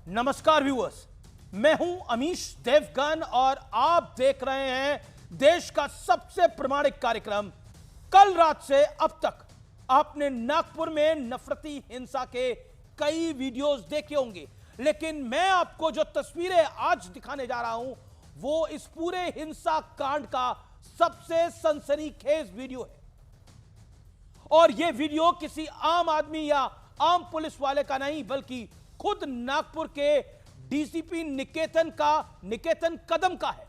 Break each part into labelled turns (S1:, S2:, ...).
S1: नमस्कार व्यूअर्स, मैं हूं अमीश देवगन और आप देख रहे हैं देश का सबसे प्रामाणिक कार्यक्रम। कल रात से अब तक आपने नागपुर में नफरती हिंसा के कई वीडियोस देखे होंगे, लेकिन मैं आपको जो तस्वीरें आज दिखाने जा रहा हूं वो इस पूरे हिंसा कांड का सबसे सनसनीखेज वीडियो है। और यह वीडियो किसी आम आदमी या आम पुलिस वाले का नहीं, बल्कि खुद नागपुर के डीसीपी निकेतन कदम का है।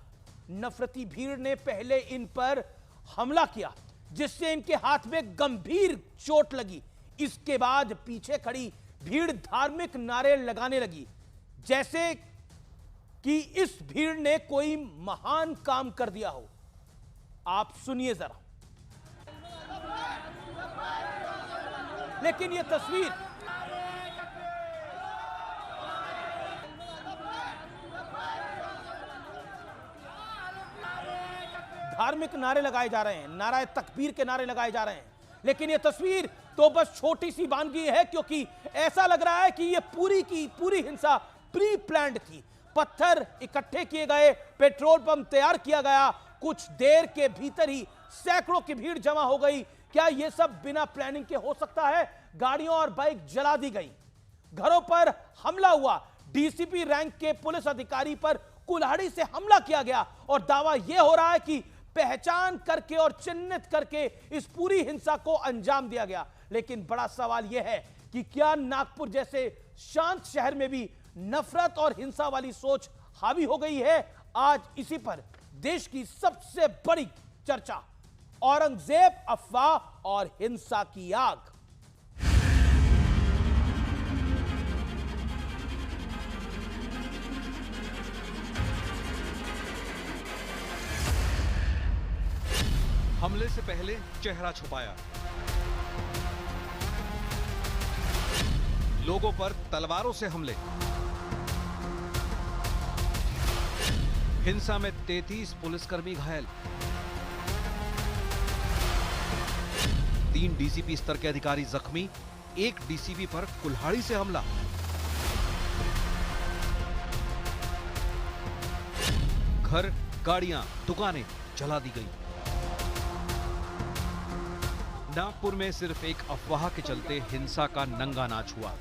S1: नफरती भीड़ ने पहले इन पर हमला किया, जिससे इनके हाथ में गंभीर चोट लगी। इसके बाद पीछे खड़ी भीड़ धार्मिक नारे लगाने लगी, जैसे कि इस भीड़ ने कोई महान काम कर दिया हो। आप सुनिए जरा। लेकिन यह तस्वीर धार्मिक नारे लगाए जा रहे हैं, नाराए तकबीर के नारे लगाए जा रहे हैं, लेकिन यह तस्वीर तो बस छोटी सी वानगी है, क्योंकि ऐसा लग रहा है कि यह पूरी की पूरी हिंसा प्री प्लान्ड थी। पत्थर इकट्ठे किए गए, पेट्रोल पंप तैयार किया गया, कुछ देर के भीतर ही सैकड़ों की भीड़ जमा हो गई। क्या यह सब बिना प्लानिंग के हो सकता है? गाड़ियों और बाइक जला दी गई, घरों पर हमला हुआ, डीसीपी रैंक के पुलिस अधिकारी पर कुल्हाड़ी से हमला किया गया और दावा यह हो रहा है कि पहचान करके और चिन्हित करके इस पूरी हिंसा को अंजाम दिया गया। लेकिन बड़ा सवाल यह है कि क्या नागपुर जैसे शांत शहर में भी नफरत और हिंसा वाली सोच हावी हो गई है? आज इसी पर देश की सबसे बड़ी चर्चा, औरंगजेब अफवाह और हिंसा की आग।
S2: हमले से पहले चेहरा छुपाया, लोगों पर तलवारों से हमले, हिंसा में 33 पुलिसकर्मी घायल, 3 डीसीपी स्तर के अधिकारी जख्मी, 1 डीसीपी पर कुल्हाड़ी से हमला, घर, गाड़ियां, दुकानें जला दी गई। नागपुर में सिर्फ एक अफवाह के चलते हिंसा का नंगा नाच हुआ,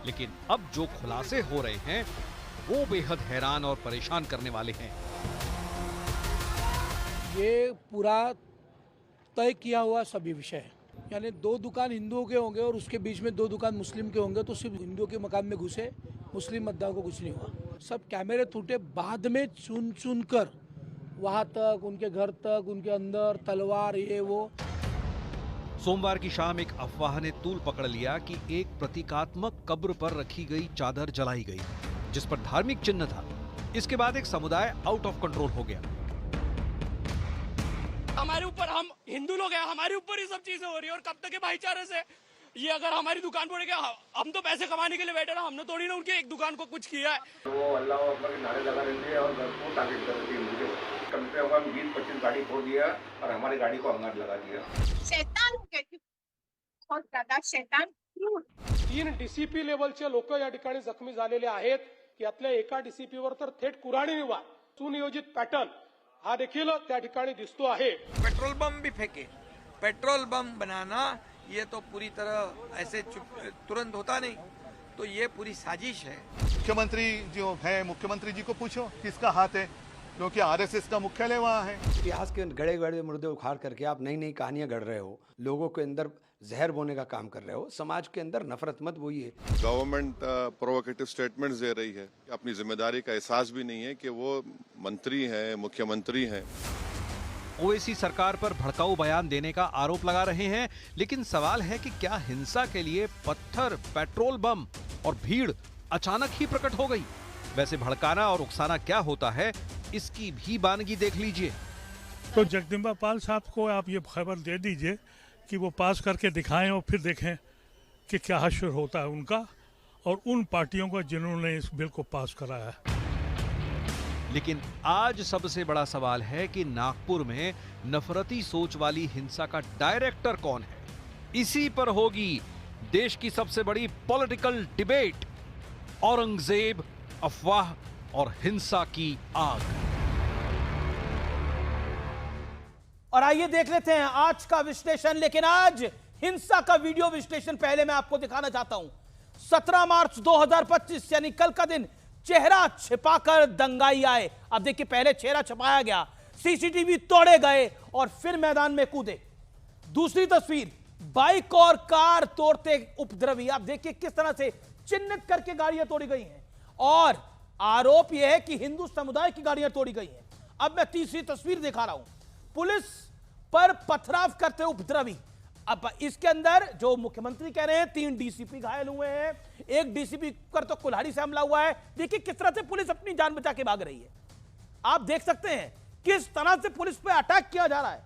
S2: लेकिन अब जो खुलासे हो रहे हैं वो बेहद हैरान और परेशान करने वाले हैं।
S3: ये पूरा तय किया हुआ सभी विषय है, यानी 2 दुकान हिंदुओं के होंगे और उसके बीच में 2 दुकान मुस्लिम के होंगे, तो सिर्फ हिंदुओं के मकान में घुसे, मुस्लिम मतदाताओं को कुछ नहीं हुआ। सब कैमरे टूटे, बाद में चुन कर वहां तक, उनके घर तक, उनके अंदर तलवार ये वो।
S2: सोमवार की शाम एक अफवाह ने तूल पकड़ लिया कि एक प्रतीकात्मक कब्र पर रखी गई चादर जलाई गई, जिस पर धार्मिक चिन्ह था। इसके बाद एक समुदाय आउट ऑफ कंट्रोल हो गया।
S4: हमारे ऊपर, हम हिंदू लोग हैं, हमारे ऊपर ये सब चीजें हो रही है, और कब तक है भाईचारे से? ये अगर हमारी दुकान पड़ेगा, हम तो पैसे कमाने के लिए बैठे ना, हमने थोड़ी ना उनकी एक दुकान को कुछ किया है।
S5: वो अल्लाह अकबर के नारे लगा रहे थे और घर को टारगेट कर रहे थे। मुझे कम से कम 20-25 गाड़ी फोड़ दिया और हमारी गाड़ी को अंगार लगा दिया।
S6: शैतान बहुत ज्यादा शैतान।
S7: 3 डीसीपी लेवलचे लोक या ठिकाणी जखमी झालेले आहेत. यातल्या एका डीसीपीवर तर थेट कुऱ्हाडीने वार, सुनियोजित पॅटर्न हा देखील त्या ठिकाणी दिसतो आहे।
S8: पेट्रोल बम भी फेंके, पेट्रोल बम बनाना ये तो पूरी तरह ऐसे तुरंत होता नहीं, तो ये पूरी साजिश है।
S9: मुख्यमंत्री जो है, मुख्यमंत्री जी को पूछो किसका हाथ है, क्योंकि आरएसएस का मुख्यालय वहाँ है।
S10: इतिहास के गड़े गड़े मुर्दे उखाड़ करके आप नई नई कहानियां गढ़ रहे हो, लोगों के अंदर जहर बोने का काम कर रहे हो, समाज के अंदर नफरत मत बोइए।
S11: गवर्नमेंट प्रोवोकेटिव स्टेटमेंट्स दे रही है, अपनी जिम्मेदारी का एहसास भी नहीं है कि वो मंत्री हैं, मुख्यमंत्री हैं।
S2: ओवैसी सरकार पर भड़काऊ बयान देने का आरोप लगा रहे हैं, लेकिन सवाल है कि क्या हिंसा के लिए पत्थर, पेट्रोल बम और भीड़ अचानक ही प्रकट हो गई? वैसे भड़काना और उकसाना क्या होता है, इसकी भी वानगी देख लीजिए।
S12: तो जगदम्बा पाल साहब को आप ये खबर दे दीजिए कि वो पास करके दिखाएं और फिर देखें कि क्या हश्र होता है उनका और उन पार्टियों का जिन्होंने इस बिल को पास कराया है।
S2: लेकिन आज सबसे बड़ा सवाल है कि नागपुर में नफरती सोच वाली हिंसा का डायरेक्टर कौन है? इसी पर होगी देश की सबसे बड़ी पॉलिटिकल डिबेट, औरंगजेब अफवाह और हिंसा की आग।
S1: और आइए देख लेते हैं आज का विश्लेषण। लेकिन आज हिंसा का वीडियो विश्लेषण पहले मैं आपको दिखाना चाहता हूं। 17 मार्च 2025 यानी कल का दिन, चेहरा छिपाकर दंगाई आए। अब देखिए, पहले चेहरा छिपाया गया, सीसीटीवी तोड़े गए और फिर मैदान में कूदे। दूसरी तस्वीर, बाइक और कार तोड़ते उपद्रवी। आप देखिए किस तरह से चिन्हित करके गाड़ियां तोड़ी गई हैं और आरोप यह है कि हिंदू समुदाय की गाड़ियां तोड़ी गई हैं। अब मैं तीसरी तस्वीर दिखा रहा हूं, पुलिस पर पथराव करते उपद्रवी। अब इसके अंदर जो मुख्यमंत्री कह रहे हैं 3 डीसीपी घायल हुए हैं, एक डीसीपी पर तो कुल्हाड़ी से हमला हुआ है। देखिए किस तरह से पुलिस अपनी जान बचा के भाग रही है। आप देख सकते हैं किस तरह से पुलिस पे अटैक किया जा रहा है।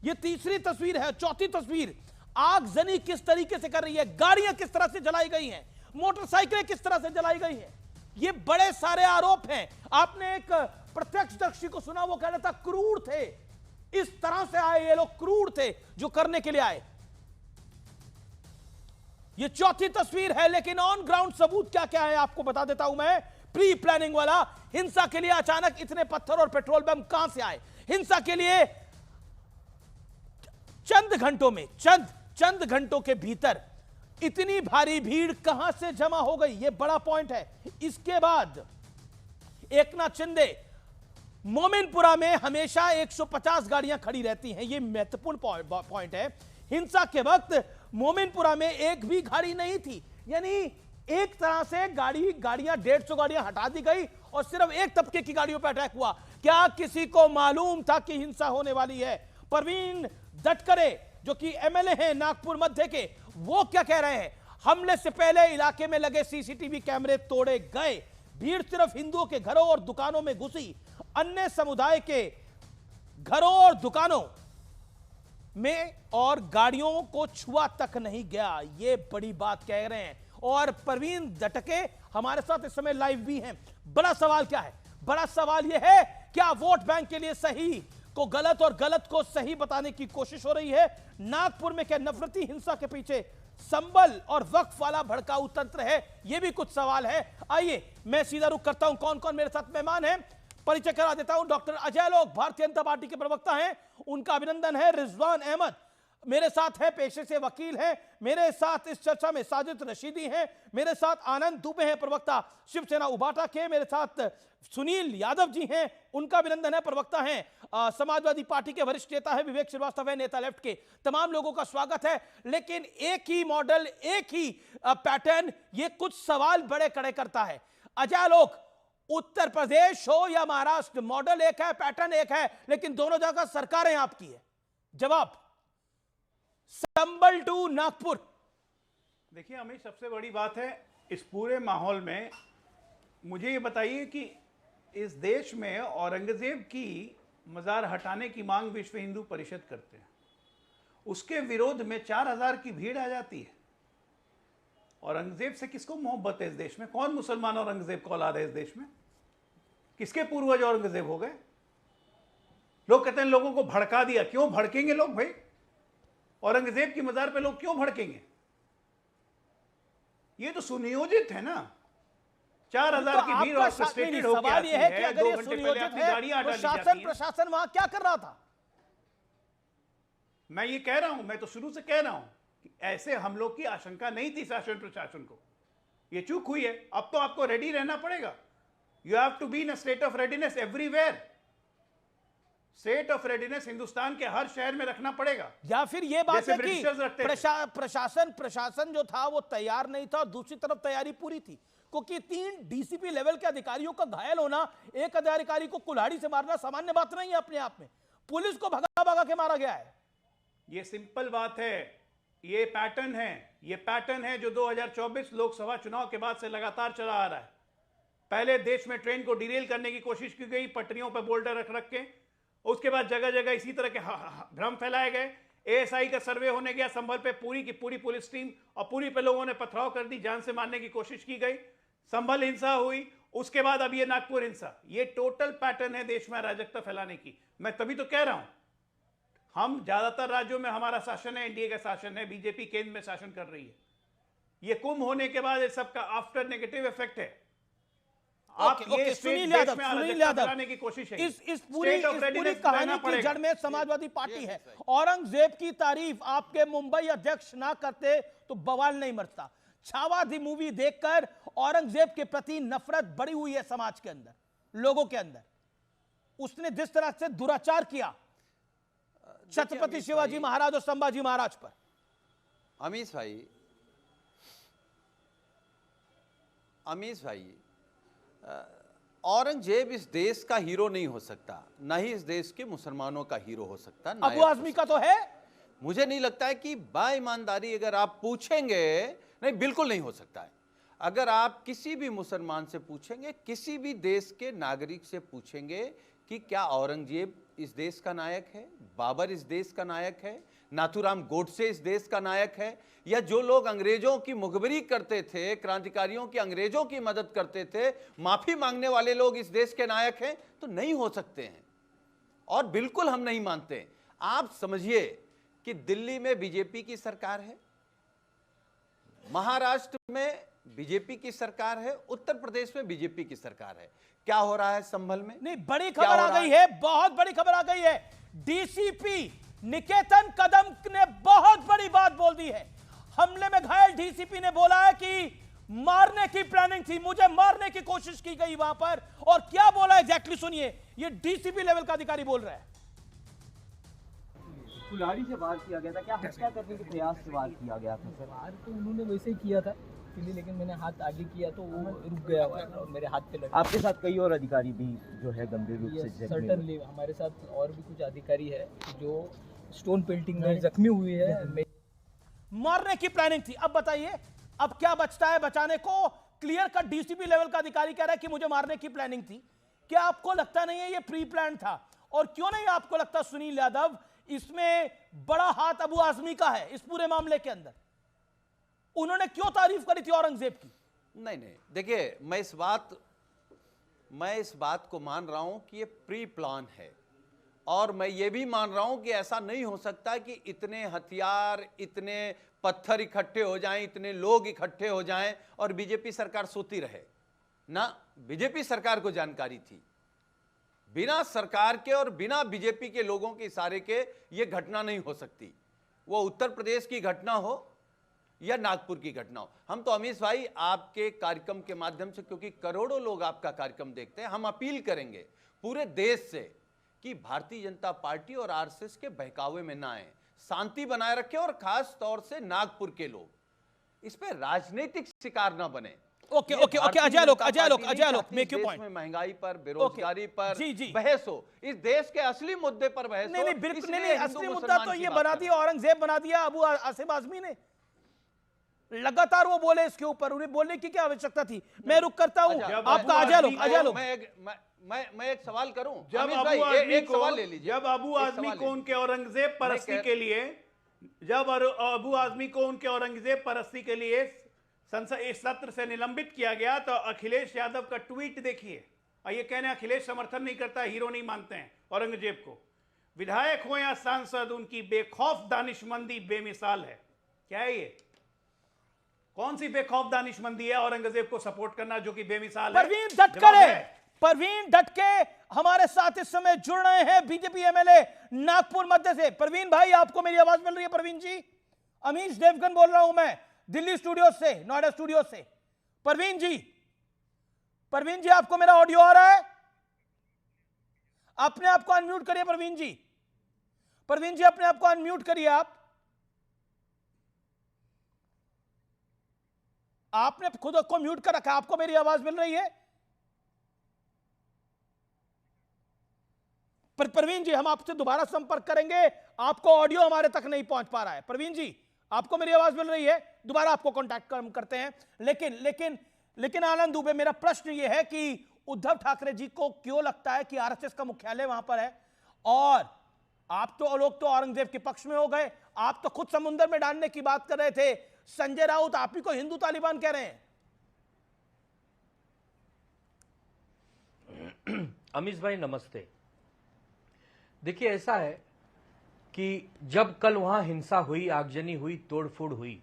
S1: यह तीसरी तस्वीर है। चौथी तस्वीर, आगजनी किस तरीके से कर रही है, गाड़ियां किस तरह से जलाई गई हैं, मोटरसाइकिलें किस तरह से जलाई गई हैं। ये बड़े सारे आरोप हैं। आपने एक प्रत्यक्षदर्शी को सुना, वो कह रहा था क्रूर थे, इस तरह से आए ये लोग, क्रूर थे जो करने के लिए आए। ये चौथी तस्वीर है। लेकिन ऑन ग्राउंड सबूत क्या क्या है आपको बता देता हूं मैं। प्री प्लानिंग वाला, हिंसा के लिए अचानक इतने पत्थर और पेट्रोल बम कहां से आए। हिंसा के लिए चंद घंटों के भीतर इतनी भारी भीड़ कहां से जमा हो गई, यह बड़ा पॉइंट है। इसके बाद एकनाथ शिंदे, मोमिनपुरा में हमेशा 150 गाड़ियां खड़ी रहती हैं, यह महत्वपूर्ण पॉइंट है। हिंसा के वक्त मोमिनपुरा में एक भी गाड़ी नहीं थी, यानी एक तरह से गाड़ियां 150 गाड़ियां हटा दी गई और सिर्फ एक तबके की गाड़ियों पर अटैक हुआ। क्या किसी को मालूम था कि हिंसा होने वाली है? परवीन दटकरे जो कि एमएलए हैं नागपुर मध्य के, वो क्या कह रहे हैं? हमले से पहले इलाके में लगे सीसीटीवी कैमरे तोड़े गए, भीड़ सिर्फ हिंदुओं के घरों और दुकानों में घुसी, अन्य समुदाय के घरों और दुकानों में और गाड़ियों को छुआ तक नहीं गया। ये बड़ी बात कह रहे हैं। और परवीन दटके हमारे साथ इस समय लाइव भी हैं। बड़ा सवाल क्या है? बड़ा सवाल यह है, क्या वोट बैंक के लिए सही को गलत और गलत को सही बताने की कोशिश हो रही है? नागपुर में क्या नफरती हिंसा के पीछे संबल और वक्फ वाला भड़काऊ तंत्र है? यह भी कुछ सवाल है। आइए मैं सीधा रुख करता हूं, कौन कौन मेरे साथ मेहमान हैं, परिचय करा देता हूं। डॉक्टर अजय लोक भारतीय जनता पार्टी के प्रवक्ता हैं, उनका अभिनंदन है। रिजवान अहमद मेरे साथ है, पेशे से वकील हैं। मेरे साथ इस चर्चा में साजिद रशीदी हैं। मेरे साथ आनंद दुबे हैं, प्रवक्ता शिवसेना उबाटा के। मेरे साथ सुनील यादव जी हैं, उनका अभिनंदन है, प्रवक्ता हैं समाजवादी पार्टी के। वरिष्ठ नेता है विवेक श्रीवास्तव है, नेता लेफ्ट के। तमाम लोगों का स्वागत है। लेकिन एक ही मॉडल, एक ही पैटर्न, ये कुछ सवाल बड़े खड़े करता है। अजय लोक, उत्तर प्रदेश हो या महाराष्ट्र, मॉडल एक है, पैटर्न एक है, लेकिन दोनों जगह सरकारें आपकी है। जवाब, संबल टू नागपुर।
S13: देखिए अमित, सबसे बड़ी बात है इस पूरे माहौल में, मुझे ये बताइए कि इस देश में औरंगजेब की मजार हटाने की मांग विश्व हिंदू परिषद करते हैं, उसके विरोध में 4000 की भीड़ आ जाती है। औरंगजेब से किसको मोहब्बत है इस देश में? कौन मुसलमान औरंगजेब को औलाद है इस देश में? किसके पूर्वज औरंगजेब हो गए? लोग कहते हैं लोगों को भड़का दिया। क्यों भड़केंगे लोग भाई? औरंगजेब की मजार पे लोग क्यों भड़केंगे? ये तो सुनियोजित है ना। 4000 की भीड़ और फ्रस्ट्रेटेड होकर आती है,
S1: कि अगर ये सुनियोजित है तो शासन प्रशासन वहां क्या कर रहा था?
S13: मैं ये कह रहा हूं, मैं तो शुरू से कह रहा हूं कि ऐसे हमलों की आशंका नहीं थी शासन प्रशासन को। ये चूक हुई है। अब तो आपको रेडी रहना पड़ेगा। You have to be in a state of readiness everywhere. State of readiness Hindustan के हर शहर में रखना पड़ेगा।
S1: या फिर यह बात है कि प्रशासन जो था वो तैयार नहीं था, और दूसरी तरफ तैयारी पूरी थी, क्योंकि 3 डीसीपी लेवल के अधिकारियों का घायल होना, एक अधिकारी को कुल्हाड़ी से मारना सामान्य बात नहीं है अपने आप में। पुलिस को भगा भगा के मारा गया है।
S13: ये सिंपल बात है। ये पैटर्न है जो 2024 लोकसभा चुनाव के बाद से लगातार चला आ रहा है। पहले देश में ट्रेन को डिरेल करने की कोशिश की गई, पटरियों पर बोल्डर रख रख के। उसके बाद जगह जगह इसी तरह के भ्रम फैलाए गए। एएसआई का सर्वे होने गया संभल पे, पूरी की पूरी पुलिस टीम और पूरी पे लोगों ने पथराव कर दी, जान से मारने की कोशिश की गई। संभल हिंसा हुई, उसके बाद अब ये नागपुर हिंसा। ये टोटल पैटर्न है देश में अराजकता फैलाने की। मैं तभी तो कह रहा हूं, हम ज्यादातर राज्यों में हमारा शासन है, एनडीए का शासन है, बीजेपी केंद्र में शासन कर रही है। ये कुंभ होने के बाद इस सबका आफ्टर नेगेटिव इफेक्ट है। आप ये
S1: सुनील
S13: देश
S1: यादव,
S13: में
S1: सुनील
S13: अराजकता
S1: यादव,
S13: फैलाने की कोशिश है।
S1: इस पूरी कहानी की जड़ में समाजवादी पार्टी है। औरंगजेब की तारीफ आपके मुंबई अध्यक्ष ना करते तो बवाल नहीं मचता। छावा दी मूवी देखकर औरंगजेब के प्रति नफरत बढ़ी हुई है समाज के अंदर, लोगों के अंदर। उसने जिस तरह से दुराचार किया छत्रपति शिवाजी महाराज और संभाजी महाराज पर।
S14: अमीश भाई, औरंगजेब इस देश का हीरो नहीं हो सकता, ना ही इस देश के मुसलमानों का हीरो हो सकता।
S1: अबू आजमी का तो है।
S14: मुझे नहीं लगता है कि बाईमानदारी अगर आप पूछेंगे, नहीं, बिल्कुल नहीं हो सकता है। अगर आप किसी भी मुसलमान से पूछेंगे, किसी भी देश के नागरिक से पूछेंगे कि क्या औरंगजेब इस देश का नायक है, बाबर इस देश का नायक है, नाथूराम गोडसे इस देश का नायक है, या जो लोग अंग्रेजों की मुखबिरी करते थे, क्रांतिकारियों की अंग्रेजों की मदद करते थे, माफी मांगने वाले लोग इस देश के नायक हैं, तो नहीं हो सकते हैं। और बिल्कुल हम नहीं मानते। आप समझिए कि दिल्ली में बीजेपी की सरकार है, महाराष्ट्र में बीजेपी की सरकार है, उत्तर प्रदेश में बीजेपी की सरकार है। क्या हो रहा है संभल में?
S1: नहीं, बड़ी खबर आ गई है, बहुत बड़ी खबर आ गई है। डीसीपी निकेतन कदम ने बहुत बड़ी बात बोल दी है। हमले में घायल डीसीपी ने बोला है कि मारने की प्लानिंग थी, मुझे मारने की कोशिश की गई वहां पर। और क्या बोला एग्जैक्टली सुनिए, ये डीसीपी लेवल का अधिकारी बोल रहा है।
S15: कुल्हाड़ी से वार किया गया था, क्या हत्या करने के प्रयास से वार किया गया था सर? वार तो उन्होंने वैसे ही किया था, लेकिन मैंने हाथ आगे किया तो वो रुक गया और मेरे हाथ पे लगा।
S16: आपके साथ कई और अधिकारी भी जो है गंभीर रूप से
S15: सर्टेनली हमारे साथ और भी कुछ अधिकारी है जो स्टोन पेल्टिंग में जख्मी हुए हैं।
S1: मारने की प्लानिंग थी। अब बताइए, अब क्या बचता है बचाने को? क्लियर कट डीसीपी लेवल का अधिकारी कह रहा है कि मुझे मारने की प्लानिंग थी। क्या आपको लगता नहीं है ये प्री प्लान था? और क्यों नहीं आपको लगता सुनील यादव इसमें बड़ा हाथ अबू आजमी का है इस पूरे मामले के अंदर? उन्होंने क्यों तारीफ करी थी औरंगजेब की?
S14: नहीं, देखिए, मैं इस बात को मान रहा हूं कि ये प्री प्लान है। और मैं ये भी मान रहा हूं कि ऐसा नहीं हो सकता कि इतने हथियार, इतने पत्थर इकट्ठे हो जाएं, इतने लोग इकट्ठे हो जाएं और बीजेपी सरकार सोती रहे ना। बीजेपी सरकार को जानकारी थी। बिना सरकार के और बिना बीजेपी के लोगों के इशारे के ये घटना नहीं हो सकती। वो उत्तर प्रदेश की घटना हो या नागपुर की घटना हो। हम तो अमीश भाई आपके कार्यक्रम के माध्यम से, क्योंकि करोड़ों लोग आपका कार्यक्रम देखते हैं, हम अपील करेंगे पूरे देश से कि भारतीय जनता पार्टी और आरएसएस के बहकावे में ना आए, शांति बनाए रखें और खास तौर से नागपुर के लोग इस पे राजनीतिक शिकार ना बने।
S1: ओके, अजय लोक मेक योर पॉइंट।
S14: महंगाई पर, बेरोजगारी पर बहस हो, इस देश के असली मुद्दे पर बहस हो।
S1: नहीं, बिल्कुल नहीं, असली मुद्दा तो ये बना दिया औरंगजेब, बना दिया अबू आसिम आजमी ने। लगातार वो बोले इसके ऊपर, उन्हें बोलने की क्या आवश्यकता थी? मैं रुक करता हूं आपका। अजय लोक
S14: मैं एक सवाल करूं।
S13: जब
S14: एक सवाल ले लीजिए।
S13: जब अबू आजमी को उनके औरंगजेब परस्ती के लिए, जब अबू आजमी को उनके औरंगजेब परस्ती के लिए संसद इस सत्र से निलंबित किया गया, तो अखिलेश यादव का ट्वीट देखिए। और ये कहने अखिलेश समर्थन नहीं करता, हीरो नहीं मानते हैं औरंगजेब को। विधायक हो या सांसद, उनकी बेखौफ दानिशमंदी बेमिसाल है। क्या है ये? कौन सी बेखौफ दानिशमंदी है औरंगजेब को सपोर्ट करना, जो कि बेमिसाल है?
S1: परवीन डटके हमारे साथ इस समय जुड़ रहे हैं, बीजेपी एमएलए नागपुर मध्य से। परवीन भाई, आपको मेरी आवाज मिल रही है? परवीन जी, अमीश देवगन बोल रहा हूं मैं, दिल्ली स्टूडियो से, नोएडा स्टूडियो से। परवीन जी, आपको मेरा ऑडियो आ रहा है? अपने आप को अनम्यूट करिए परवीन जी, अपने आप को अनम्यूट करिए। आपने खुद को म्यूट कर रखा है। आपको मेरी आवाज मिल रही है? परवीन जी, हम आपसे दोबारा संपर्क करेंगे, आपको ऑडियो हमारे तक नहीं पहुंच पा रहा है। परवीन जी, आपको मेरी आवाज मिल रही है? दोबारा आपको कांटेक्ट करते हैं। लेकिन आनंद दुबे, मेरा प्रश्न यह है कि उद्धव ठाकरे जी को क्यों लगता है कि आरएसएस का मुख्यालय वहां पर है? और आप तो लोग तो औरंगजेब के पक्ष में हो गए, आप तो खुद समुद्र में डालने की बात कर रहे थे। संजय राउत आप ही को हिंदू तालिबान कह रहे हैं।
S17: अमीश भाई नमस्ते। देखिए, ऐसा है कि जब कल वहां हिंसा हुई, आगजनी हुई, तोड़फोड़ हुई,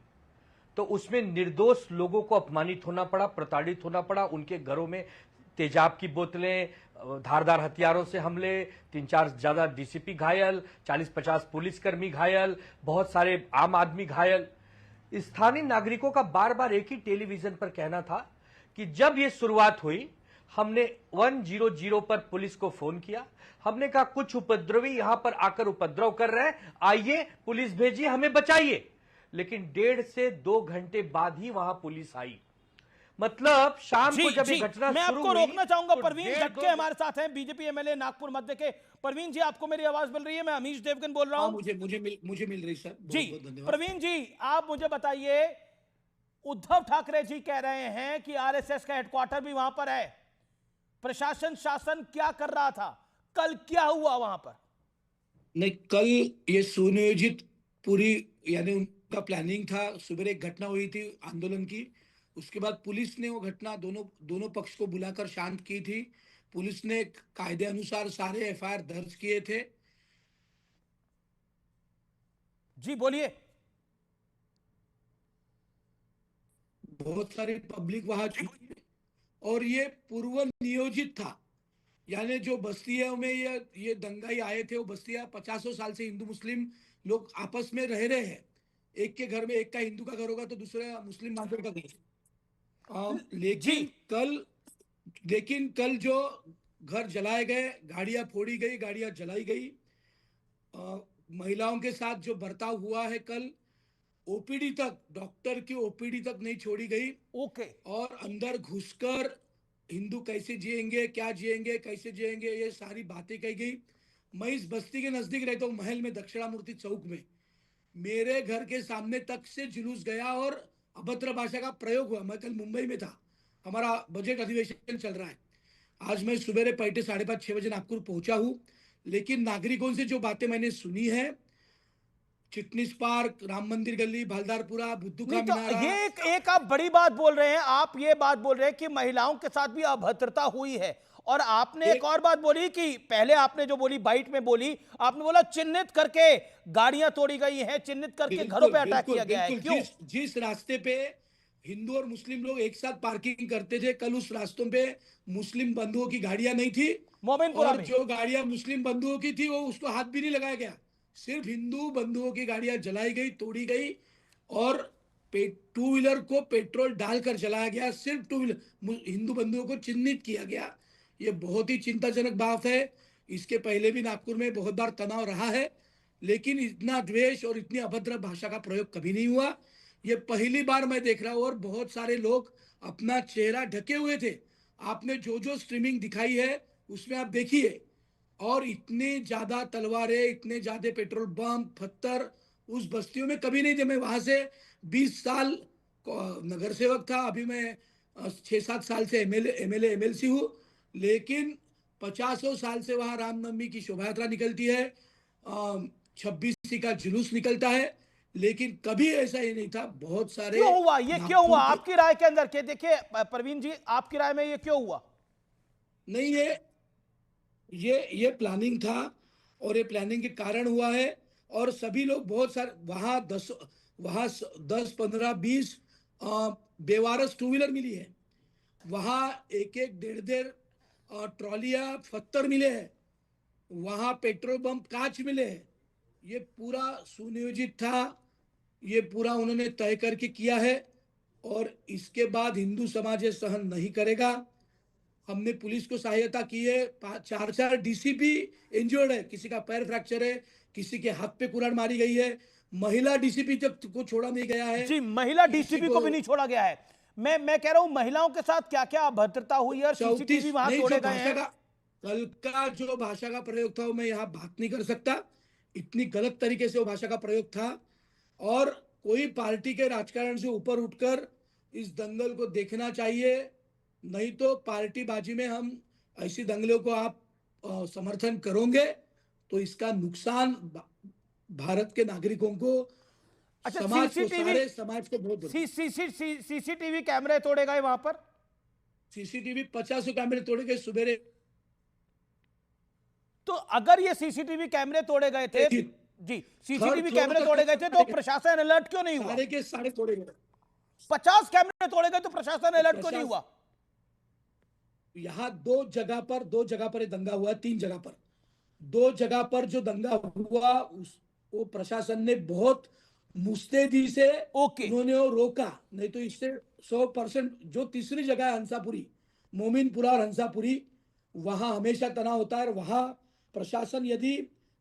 S17: तो उसमें निर्दोष लोगों को अपमानित होना पड़ा, प्रताड़ित होना पड़ा, उनके घरों में तेजाब की बोतलें, धारदार हथियारों से हमले, 3-4 ज्यादा डीसीपी घायल, 40-50 पुलिसकर्मी घायल, बहुत सारे आम आदमी घायल। स्थानीय नागरिकों का बार बार एक ही टेलीविजन पर कहना था कि जब ये शुरुआत हुई हमने 100 पर पुलिस को फोन किया, हमने कहा कुछ उपद्रवी यहां पर आकर उपद्रव कर रहे हैं, आइए पुलिस भेजिए, हमें बचाइए। लेकिन 1.5 से 2 घंटे बाद ही वहां पुलिस आई। मतलब शाम को जब ये घटना
S1: मैं
S17: शुरू
S1: आपको
S17: हुई,
S1: रोकना चाहूंगा।
S17: तो
S1: परवीन
S17: 1.5-2
S1: झटके हमारे साथ हैं, बीजेपी एमएलए नागपुर मध्य के। परवीन जी, आपको मेरी आवाज मिल रही है? मैं अमीश देवगन बोल रहा हूं।
S3: मुझे मिल रही सर।
S1: जी प्रवीण जी, आप मुझे बताइए, उद्धव ठाकरे जी कह रहे हैं कि आरएसएस का हेडक्वार्टर भी वहां पर है। प्रशासन शासन क्या कर रहा था? कल क्या हुआ वहां पर?
S3: नहीं, कल ये सुनियोजित पूरी यानी उनका प्लानिंग था। सुबह एक घटना हुई थी आंदोलन की, उसके बाद पुलिस ने वो घटना दोनों पक्ष को बुलाकर शांत की थी। पुलिस ने कायदे अनुसार सारे एफआईआर दर्ज किए थे।
S1: जी बोलिए।
S3: बहुत सारी पब्लिक वहां और ये पूर्व नियोजित था। यानी जो बस्तियों में ये दंगाई आए थे, वो बस्तियां 50 साल से हिंदू मुस्लिम लोग आपस में रह रहे हैं। एक के घर में एक का हिंदू का घर होगा तो दूसरा मुस्लिम नागरिक का घर। लेकिन कल जो घर जलाए गए, गाड़ियां फोड़ी गई, गाड़ियां जलाई गई, महिलाओं के साथ जो बर्ताव हुआ है कल, ओपीडी तक, डॉक्टर की ओपीडी तक नहीं छोड़ी गई।
S1: ओके।
S3: और अंदर घुसकर हिंदू कैसे जिएंगे, क्या जिएंगे, कैसे जिएंगे, ये सारी बातें कही गई। मैं इस बस्ती के नजदीक रहता हूँ, महल में, दक्षिणामूर्ति चौक में। मेरे घर के सामने तक से जुलूस गया और अभद्र भाषा का प्रयोग हुआ। मैं कल मुंबई में था, हमारा बजट अधिवेशन चल रहा है। आज मैं सुबह 5:30-6 बजे नागपुर पहुंचा हूं। लेकिन नागरिकों से जो बातें मैंने सुनी है, चिटनीस पार्क, राम मंदिर गली, भालदारपुरा, बुद्धू का मीनारा,
S1: ये एक आप बड़ी बात बोल रहे हैं। आप ये बात बोल रहे हैं कि महिलाओं के साथ भी अभद्रता हुई है। और आपने एक और बात बोली कि पहले आपने जो बोली, बाइट में बोली, आपने बोला चिन्हित करके गाड़ियां तोड़ी गई हैं, चिन्हित करके घरों पे अटैक किया गया है। क्यों?
S3: जिस रास्ते पे हिंदू और मुस्लिम लोग एक साथ पार्किंग करते थे, कल उस रास्तों पे मुस्लिम बंधुओं की गाड़ियां नहीं थी। और जो गाड़ियां मुस्लिम बंधुओं की थी वो उसको हाथ भी नहीं लगाया गया। सिर्फ हिंदू बंधुओं की गाड़ियां जलाई गई, तोड़ी गई और 2 व्हीलर को पेट्रोल डालकर जलाया गया। सिर्फ 2 व्हीलर हिंदू बंधुओं को चिन्हित किया गया। ये बहुत ही चिंताजनक बात है। इसके पहले भी नागपुर में बहुत बार तनाव रहा है, लेकिन इतना द्वेष और इतनी अभद्र भाषा का प्रयोग कभी नहीं हुआ। ये पहली बार मैं देख रहा हूं। और बहुत सारे लोग अपना चेहरा ढके हुए थे। आपने जो स्ट्रीमिंग दिखाई है उसमें आप देखिए, और इतने ज्यादा तलवारें, इतने ज्यादा पेट्रोल बम, पत्थर उस बस्तियों में कभी नहीं थे। मैं वहां से 20 साल नगर सेवक था, अभी मैं 6-7 साल से एमएलए एमएलसी हूँ। लेकिन 50 साल से वहां रामनवमी की शोभा यात्रा निकलती है, 26 का जुलूस निकलता है, लेकिन कभी ऐसा ही नहीं था। बहुत सारे
S1: क्यों हुआ ये? क्यों हुआ आपकी राय के अंदर? के देखिए परवीन जी, आपकी राय में ये क्यों हुआ?
S3: नहीं, ये प्लानिंग था और ये प्लानिंग के कारण हुआ है। और सभी लोग बहुत सारे वहां 10, 15, 20 बेवारस 2 व्हीलर मिली है। वहां 1-1, 1.5 ट्रॉलियां पत्थर मिले हैं। वहां पेट्रोल बम कांच मिले हैं। ये पूरा सुनियोजित था। ये पूरा उन्होंने तय करके किया है और इसके बाद हिंदू समाज ये सहन नहीं करेगा। हमने पुलिस को सहायता की है। 4 डीसीपी इंजर्ड है, किसी का पैर फ्रैक्चर है, किसी के हाथ पे कुरान मारी गई है। महिला डीसीपी तक को छोड़ा नहीं गया है।
S1: जी, महिला डीसीपी को भी नहीं छोड़ा गया है। मैं कह रहा हूं महिलाओं के साथ क्या क्या अभद्रता हुई है और सीसीटीवी वहां तोड़े गए हैं।
S3: कल का जो भाषा का प्रयोग था वो मैं यहाँ बात नहीं कर सकता। इतनी गलत तरीके से वो भाषा का प्रयोग था। और कोई पार्टी के राजकारण से ऊपर उठकर इस दंगल को देखना चाहिए, नहीं तो पार्टी बाजी में हम ऐसी दंगलों को आप समर्थन करोगे तो इसका नुकसान भारत के नागरिकों को,
S1: अच्छा,
S3: समाज को, सारे समाज को बहुत
S1: सीसीटीवी कैमरे तोड़े गए वहां पर।
S3: सीसीटीवी 50 कैमरे तोड़े गए सुबह।
S1: तो अगर ये सीसीटीवी कैमरे तोड़े गए थे, जी सीसीटीवी कैमरे तोड़े गए थे, तो प्रशासन अलर्ट क्यों नहीं हुआ?
S3: सारे के सारे तोड़े गए।
S1: 50 कैमरे तोड़े गए तो प्रशासन अलर्ट क्यों नहीं हुआ?
S3: यहाँ दो जगह पर ये दंगा हुआ, 3 जगह पर, 2 जगह पर जो दंगा हुआ वो प्रशासन ने बहुत मुस्तैदी से उन्होंने वो रोका, नहीं तो इससे 100%। जो तीसरी जगह है हंसापुरी, मोमिनपुरा और हंसापुरी, वहां हमेशा तनाव होता है। वहां प्रशासन यदि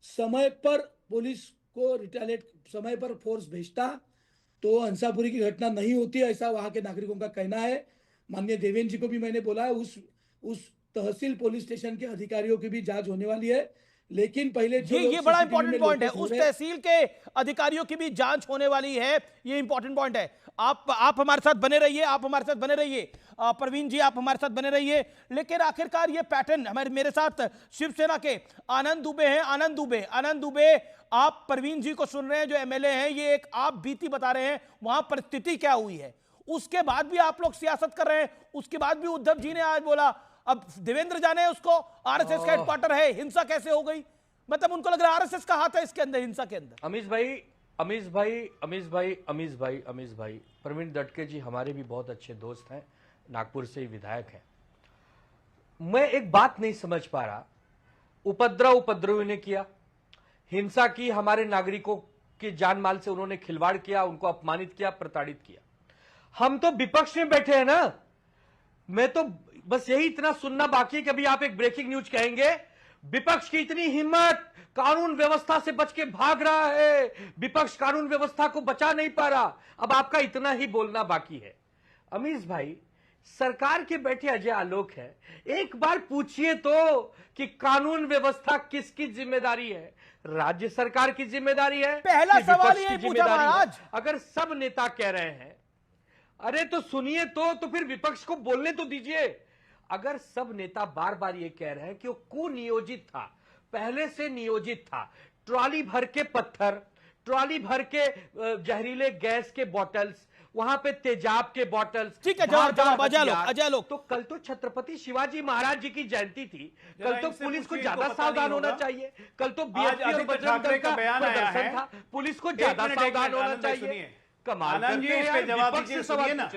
S3: समय पर पुलिस को रिटेलिएट, समय पर फोर्स भेजता तो हंसापुरी की घटना नहीं होती, ऐसा वहां के नागरिकों का कहना है। माननीय देवेंद्र जी को भी मैंने बोला है, उस तहसील पुलिस स्टेशन के अधिकारियों की भी जांच होने वाली है, लेकिन पहले
S1: ये बड़ा इंपॉर्टेंट पॉइंट है, उस तहसील के अधिकारियों की भी जांच होने वाली है, ये इंपॉर्टेंट पॉइंट है। आप हमारे साथ बने रहिए, प्रवीण जी आप हमारे साथ बने रहिए। लेकिन आखिरकार ये पैटर्न, मेरे साथ शिवसेना के आनंद दुबे हैं। आनंद दुबे, आप प्रवीण जी को सुन रहे हैं जो एमएलए हैं, ये एक आप बीती बता रहे हैं, वहां परिस्थिति क्या हुई है, उसके बाद भी आप लोग सियासत कर रहे हैं। उसके बाद भी उद्धव जी ने आज बोला, अब देवेंद्र जाने उसको, आरएसएस का हेडक्वार्टर है, हिंसा कैसे हो गई? मतलब उनको लग रहा है आरएसएस का हाथ है इसके अंदर, हिंसा के अंदर।
S17: अमीश भाई, प्रवीण दटके जी हमारे भी बहुत अच्छे दोस्त हैं, नागपुर से ही विधायक हैं। मैं एक बात नहीं समझ पा रहा, उपद्रवी ने किया, हिंसा की, हमारे नागरिकों की जान माल से उन्होंने खिलवाड़ किया, उनको अपमानित किया, प्रताड़ित किया। हम तो विपक्ष में बैठे हैं ना, मैं तो बस यही इतना सुनना बाकी है कि अभी आप एक ब्रेकिंग न्यूज कहेंगे, विपक्ष की इतनी हिम्मत, कानून व्यवस्था से बच के भाग रहा है, विपक्ष कानून व्यवस्था को बचा नहीं पा रहा। अब आपका इतना ही बोलना बाकी है। अमीश भाई, सरकार के बैठे अजय आलोक है, एक बार पूछिए तो कि कानून व्यवस्था किसकी जिम्मेदारी है? राज्य सरकार की जिम्मेदारी है?
S1: पहला सवाल यही पूछा महाराज।
S17: अगर सब नेता कह रहे हैं, अरे तो सुनिए तो फिर विपक्ष को बोलने तो दीजिए। अगर सब नेता बार बार ये कह रहे हैं कि वो कुनियोजित था, पहले से नियोजित था, ट्रॉली भर के पत्थर, ट्रॉली भर के जहरीले गैस के बॉटल्स, वहां पे तेजाब के बॉटल्स,
S1: ठीक है, जवाब अजय लोग।
S17: तो कल तो छत्रपति शिवाजी महाराज जी की जयंती थी, कल तो पुलिस को ज्यादा सावधान होना चाहिए, कल तो बीएसपी और बजरंग दल का प्रदर्शन था, पुलिस को ज्यादा सावधान होना चाहिए। कमाल
S13: आनंद जी, इस पे जवाब दीजिए, सुनिए ना,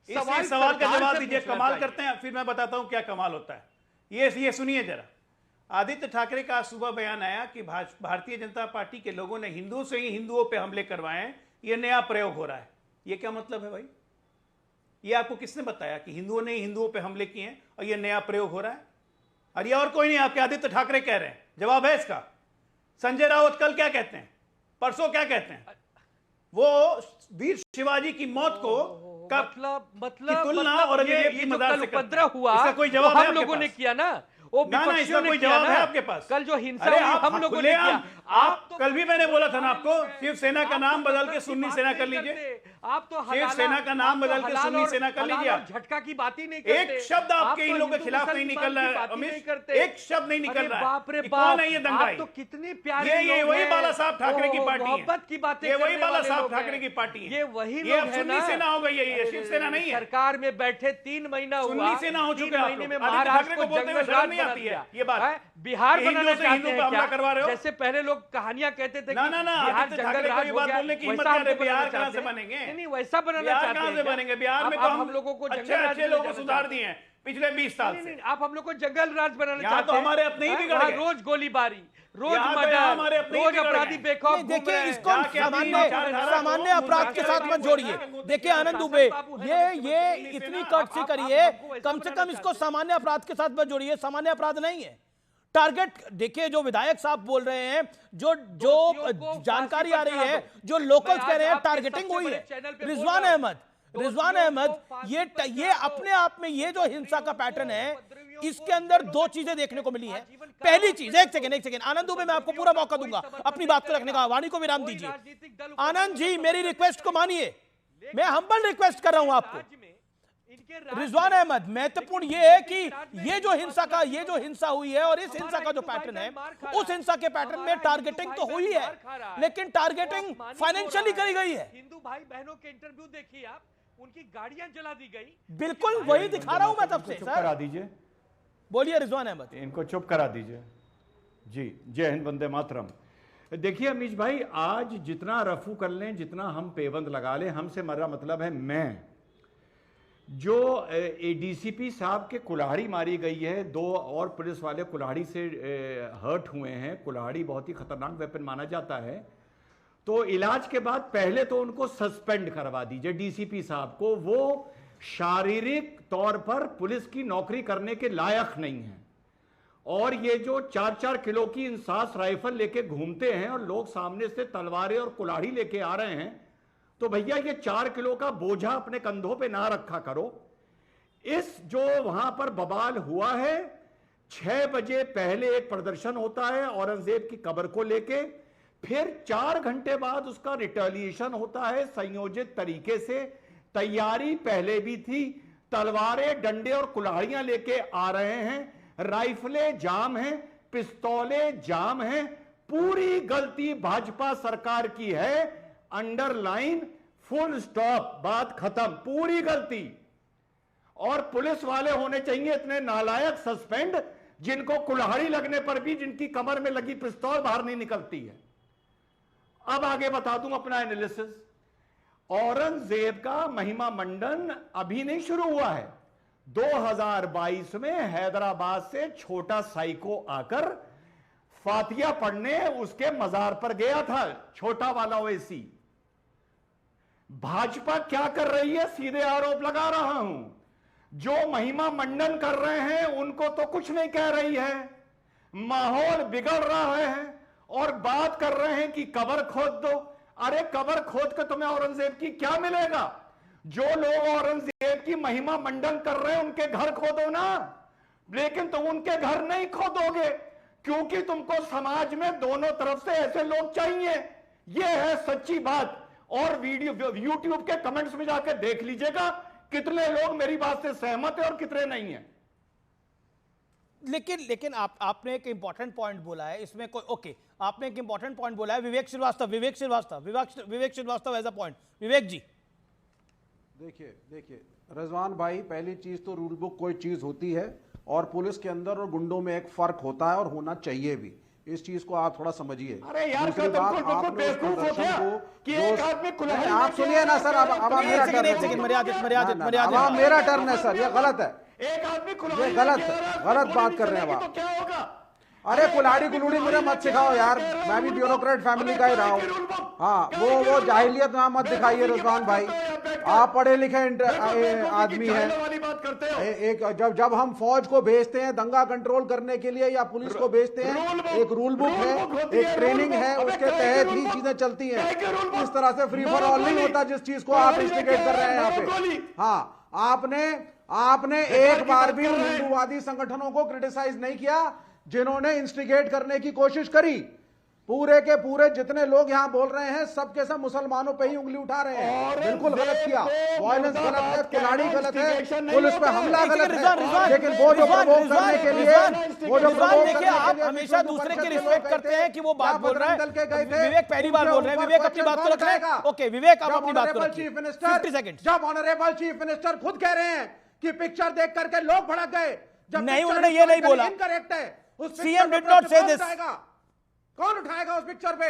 S13: इस सवाल का जवाब दीजिए। कमाल करते हैं, फिर मैं बताता हूं क्या कमाल होता है। ये सुनिए जरा। आदित्य ठाकरे का आज सुबह बयान आया कि भारतीय जनता पार्टी के लोगों ने हिंदुओं से ही हिंदुओं पे हमले करवाए, ये नया प्रयोग हो रहा है। ये क्या मतलब है भाई? ये आपको किसने बताया कि हिंदुओं ने ही हिंदुओं पे हमले किए हैं और ये नया प्रयोग हो रहा है? और ये और कोई नहीं, आपके आदित्य ठाकरे कह रहे हैं। जवाब है इसका। संजय राउत कल क्या कहते हैं, परसों क्या कहते हैं? वो वीर शिवाजी की मौत को
S17: मतलब
S13: तुलना और
S17: ये जो कल उपद्रव हुआ,
S13: इसका कोई जवाब है
S17: हम लोगों ने किया ना, वो
S13: इसका कोई जवाब है आपके पास?
S17: कल जो हिंसा हुई हम लोगों ने किया।
S13: आप कल भी मैंने बोला था ना आपको, शिवसेना का नाम बदल के सुन्नी सेना कर लीजिए।
S17: आप तो
S13: शिवसेना का नाम बदल के सुन्नी सेना कर लीजिए।
S17: झटका की बात ही नहीं करते।
S13: एक शब्द आपके इन लोगों के खिलाफ नहीं निकल रहा है अमित, एक शब्द नहीं निकल रहा है। बाप रे बाप, कौन है ये दंगाई?
S17: तो कितने प्यारे
S13: ये वही बाला साहब ठाकरे की पार्टी है,
S17: मोहब्बत की बातें,
S13: ये वही बाला साहब ठाकरे की पार्टी है,
S17: ये वही लोग हैं ना।
S13: सेना हो गई है, ये शिवसेना नहीं है।
S17: सरकार में बैठे 3 महीना हुआ,
S13: सुन्नी सेना हो चुके हैं।
S17: महीने में महाराष्ट्र को
S13: बोलते हुए शर्म नहीं आती है ये बात?
S17: बिहार बनाना चाहते हैं क्या?
S13: करवा रहे हो?
S17: जैसे पहले लोग कहानियां कहते थे कि
S13: ना
S17: बिहार जंगल राज हो गया,
S13: वैसा हमको बिहार कहां से बनेंगे?
S17: नहीं, वैसा बनाना चाहते हैं।
S13: बनेंगे बिहार में तो हम लोगों को अच्छे लोगों को सुधार दिए हैं पिछले 20 साल से।
S17: आप हम लोग को जंगल राज बनाना चाहते हैं?
S13: तो हमारे अपने ही बिगड़ गए।
S17: रोज गोलीबारी, रोज मर्डर, रोज अपराधी बेखौफ।
S1: देखिए, इसको सामान्य अपराध के साथ मत जोड़िए। देखिए आनंद दुबे, ये इतनी कटसी करिए, कम से कम इसको सामान्य अपराध के साथ मत जोड़िए। सामान्य अपराध नहीं है, टारगेट। देखिए जो विधायक साहब बोल रहे हैं, जो जानकारी आ रही है, जो लोकल्स कह रहे हैं, टारगेटिंग हुई है। रिजवान अहमद, ये अपने आप में ये जो हिंसा का पैटर्न है, इसके अंदर 2 चीजें देखने को मिली है। पहली चीज, एक सेकेंड आनंद दुबे, मैं आपको पूरा मौका दूंगा अपनी बात को रखने का। वाणी को विराम दीजिए। आनंद जी, मेरी रिक्वेस्ट को मानिए, मैं हम्बल रिक्वेस्ट कर रहा हूं आपको। रिजवान अहमद, महत्वपूर्ण ये है कि ये जो हिंसा हुई है और इस हिंसा का जो पैटर्न है, उस हिंसा के पैटर्न में टारगेटिंग तो हुई है, लेकिन टारगेटिंग फाइनेंशियली करी गई है।
S17: हिंदू भाई बहनों के इंटरव्यू देखिए आप, उनकी गाड़ियां जला दी गई।
S1: बिल्कुल वही दिखा रहा हूं मैं तब से।
S18: चुप करा दीजिए,
S1: बोलिए रिजवान अहमद।
S18: इनको चुप करा दीजिए जी। जय हिंद, वंदे मातरम। देखिए अमीश भाई, आज जितना रफू कर लें, जितना हम पेबंद लगा लें, हमसे मेरा मतलब है जो डीसीपी साहब के कुल्हाड़ी मारी गई है, 2 और पुलिस वाले कुल्हाड़ी से हर्ट हुए हैं। कुल्हाड़ी बहुत ही खतरनाक वेपन माना जाता है। तो इलाज के बाद पहले तो उनको सस्पेंड करवा दीजिए डीसीपी साहब को। वो शारीरिक तौर पर पुलिस की नौकरी करने के लायक नहीं है। और ये जो 4-4 किलो की इंसास राइफल लेके घूमते हैं और लोग सामने से तलवारें और कुल्हाड़ी लेके आ रहे हैं, तो भैया ये 4 किलो का बोझा अपने कंधों पे ना रखा करो। इस जो वहां पर बवाल हुआ है, 6 बजे पहले एक प्रदर्शन होता है औरंगजेब की कब्र को लेके, फिर 4 घंटे बाद उसका रिटेलिएशन होता है संयोजित तरीके से। तैयारी पहले भी थी, तलवारें, डंडे और कुल्हाड़ियां लेके आ रहे हैं, राइफलें जाम हैं, पिस्तौलें जाम हैं। पूरी गलती भाजपा सरकार की है। अंडरलाइन, फुल स्टॉप, बात खत्म, पूरी गलती। और पुलिस वाले होने चाहिए इतने नालायक सस्पेंड, जिनको कुल्हाड़ी लगने पर भी जिनकी कमर में लगी पिस्तौल बाहर नहीं निकलती है। अब आगे बता दूं अपना एनालिसिस। औरंगजेब का महिमा मंडन अभी नहीं शुरू हुआ है। 2022 में हैदराबाद से छोटा साइको आकर फातिया पढ़ने उसके मजार पर गया था, छोटा वाला ओवैसी। भाजपा क्या कर रही है, सीधे आरोप लगा रहा हूं। जो महिमा मंडन कर रहे हैं उनको तो कुछ नहीं कह रही है, माहौल बिगड़ रहा है और बात कर रहे हैं कि कब्र खोद दो। अरे कब्र खोद के तुम्हें औरंगजेब की क्या मिलेगा? जो लोग औरंगजेब की महिमा मंडन कर रहे हैं उनके घर खोदो ना, लेकिन तुम उनके घर नहीं खोदोगे, क्योंकि तुमको समाज में दोनों तरफ से ऐसे लोग चाहिए। यह है सच्ची बात। और वीडियो यूट्यूब के कमेंट्स में जाकर देख लीजिएगा कितने लोग मेरी बात से सहमत है और कितने नहीं है।
S1: लेकिन आपने एक इंपॉर्टेंट पॉइंट बोला है इसमें, कोई ओके, आपने एक इंपॉर्टेंट पॉइंट बोला है। विवेक श्रीवास्तव एज अ पॉइंट। विवेक जी,
S19: देखिए रजवान भाई, पहली चीज तो रूल बुक कोई चीज होती है और पुलिस के अंदर और गुंडों में एक फर्क होता है और होना चाहिए भी। इस चीज को आप थोड़ा समझिए।
S18: अरे यार,
S19: दूसरी बात, आपने उस प्रदर्शन को
S18: कि एक आदमी कुल्हाड़ी,
S19: आप सुनिए ना सर, अब मेरा टर्न है, मेरा टर्न है सर, ये गलत है,
S18: एक आदमी
S19: ये गलत बात कर रहे हैं आप।
S18: क्या होगा?
S19: अरे कुल्हाड़ी कुलूड़ी मुझे मत सिखाओ यार, मैं भी ब्यूरोक्रेट फैमिली का ही रहा हूँ। हाँ, वो जाहिलियत में मत दिखाइए रिजवान भाई, आप पढ़े लिखे आदमी हैं। एक जब हम फौज को भेजते हैं दंगा कंट्रोल करने के लिए या पुलिस को भेजते हैं, एक रूल बुक है, एक ट्रेनिंग है, उसके तहत ही चीजें चलती हैं। इस तरह से फ्री फॉर ऑल नहीं होता जिस चीज को आप इंस्टिगेट कर रहे हैं यहाँ पे। हाँ, आपने एक बार भी उन हिंदूवादी संगठनों को क्रिटिसाइज नहीं किया जिन्होंने इंस्टिगेट करने की कोशिश करी। पूरे के पूरे जितने लोग यहां बोल रहे हैं सबके सब मुसलमानों पे ही उंगली उठा रहे हैं। बिल्कुल गलत किया, वायलेंस गलत है, कुल्हाड़ी गलत है, पुलिस पे हमला गलत है, लेकिन वो जो प्रवोक करने के लिए,
S1: देखिए आप हमेशा दूसरे की रिस्पेक्ट करते हैं कि वो बात बोल रहे हैं। विवेक पहली बार बोल रहे हैं, विवेक अपनी बात को रख रहे हैं। ओके विवेक, आप अपनी बात को रखिए। 50 सेकंड।
S19: जब ऑनरेबल चीफ मिनिस्टर खुद कह रहे हैं कि पिक्चर देख करके लोग भड़क गए,
S1: नहीं उन्होंने ये नहीं बोला,
S19: इनकरेक्ट है,
S1: सीएम डिड नॉट से दिस।
S19: कौन उठाएगा उस पिक्चर पे?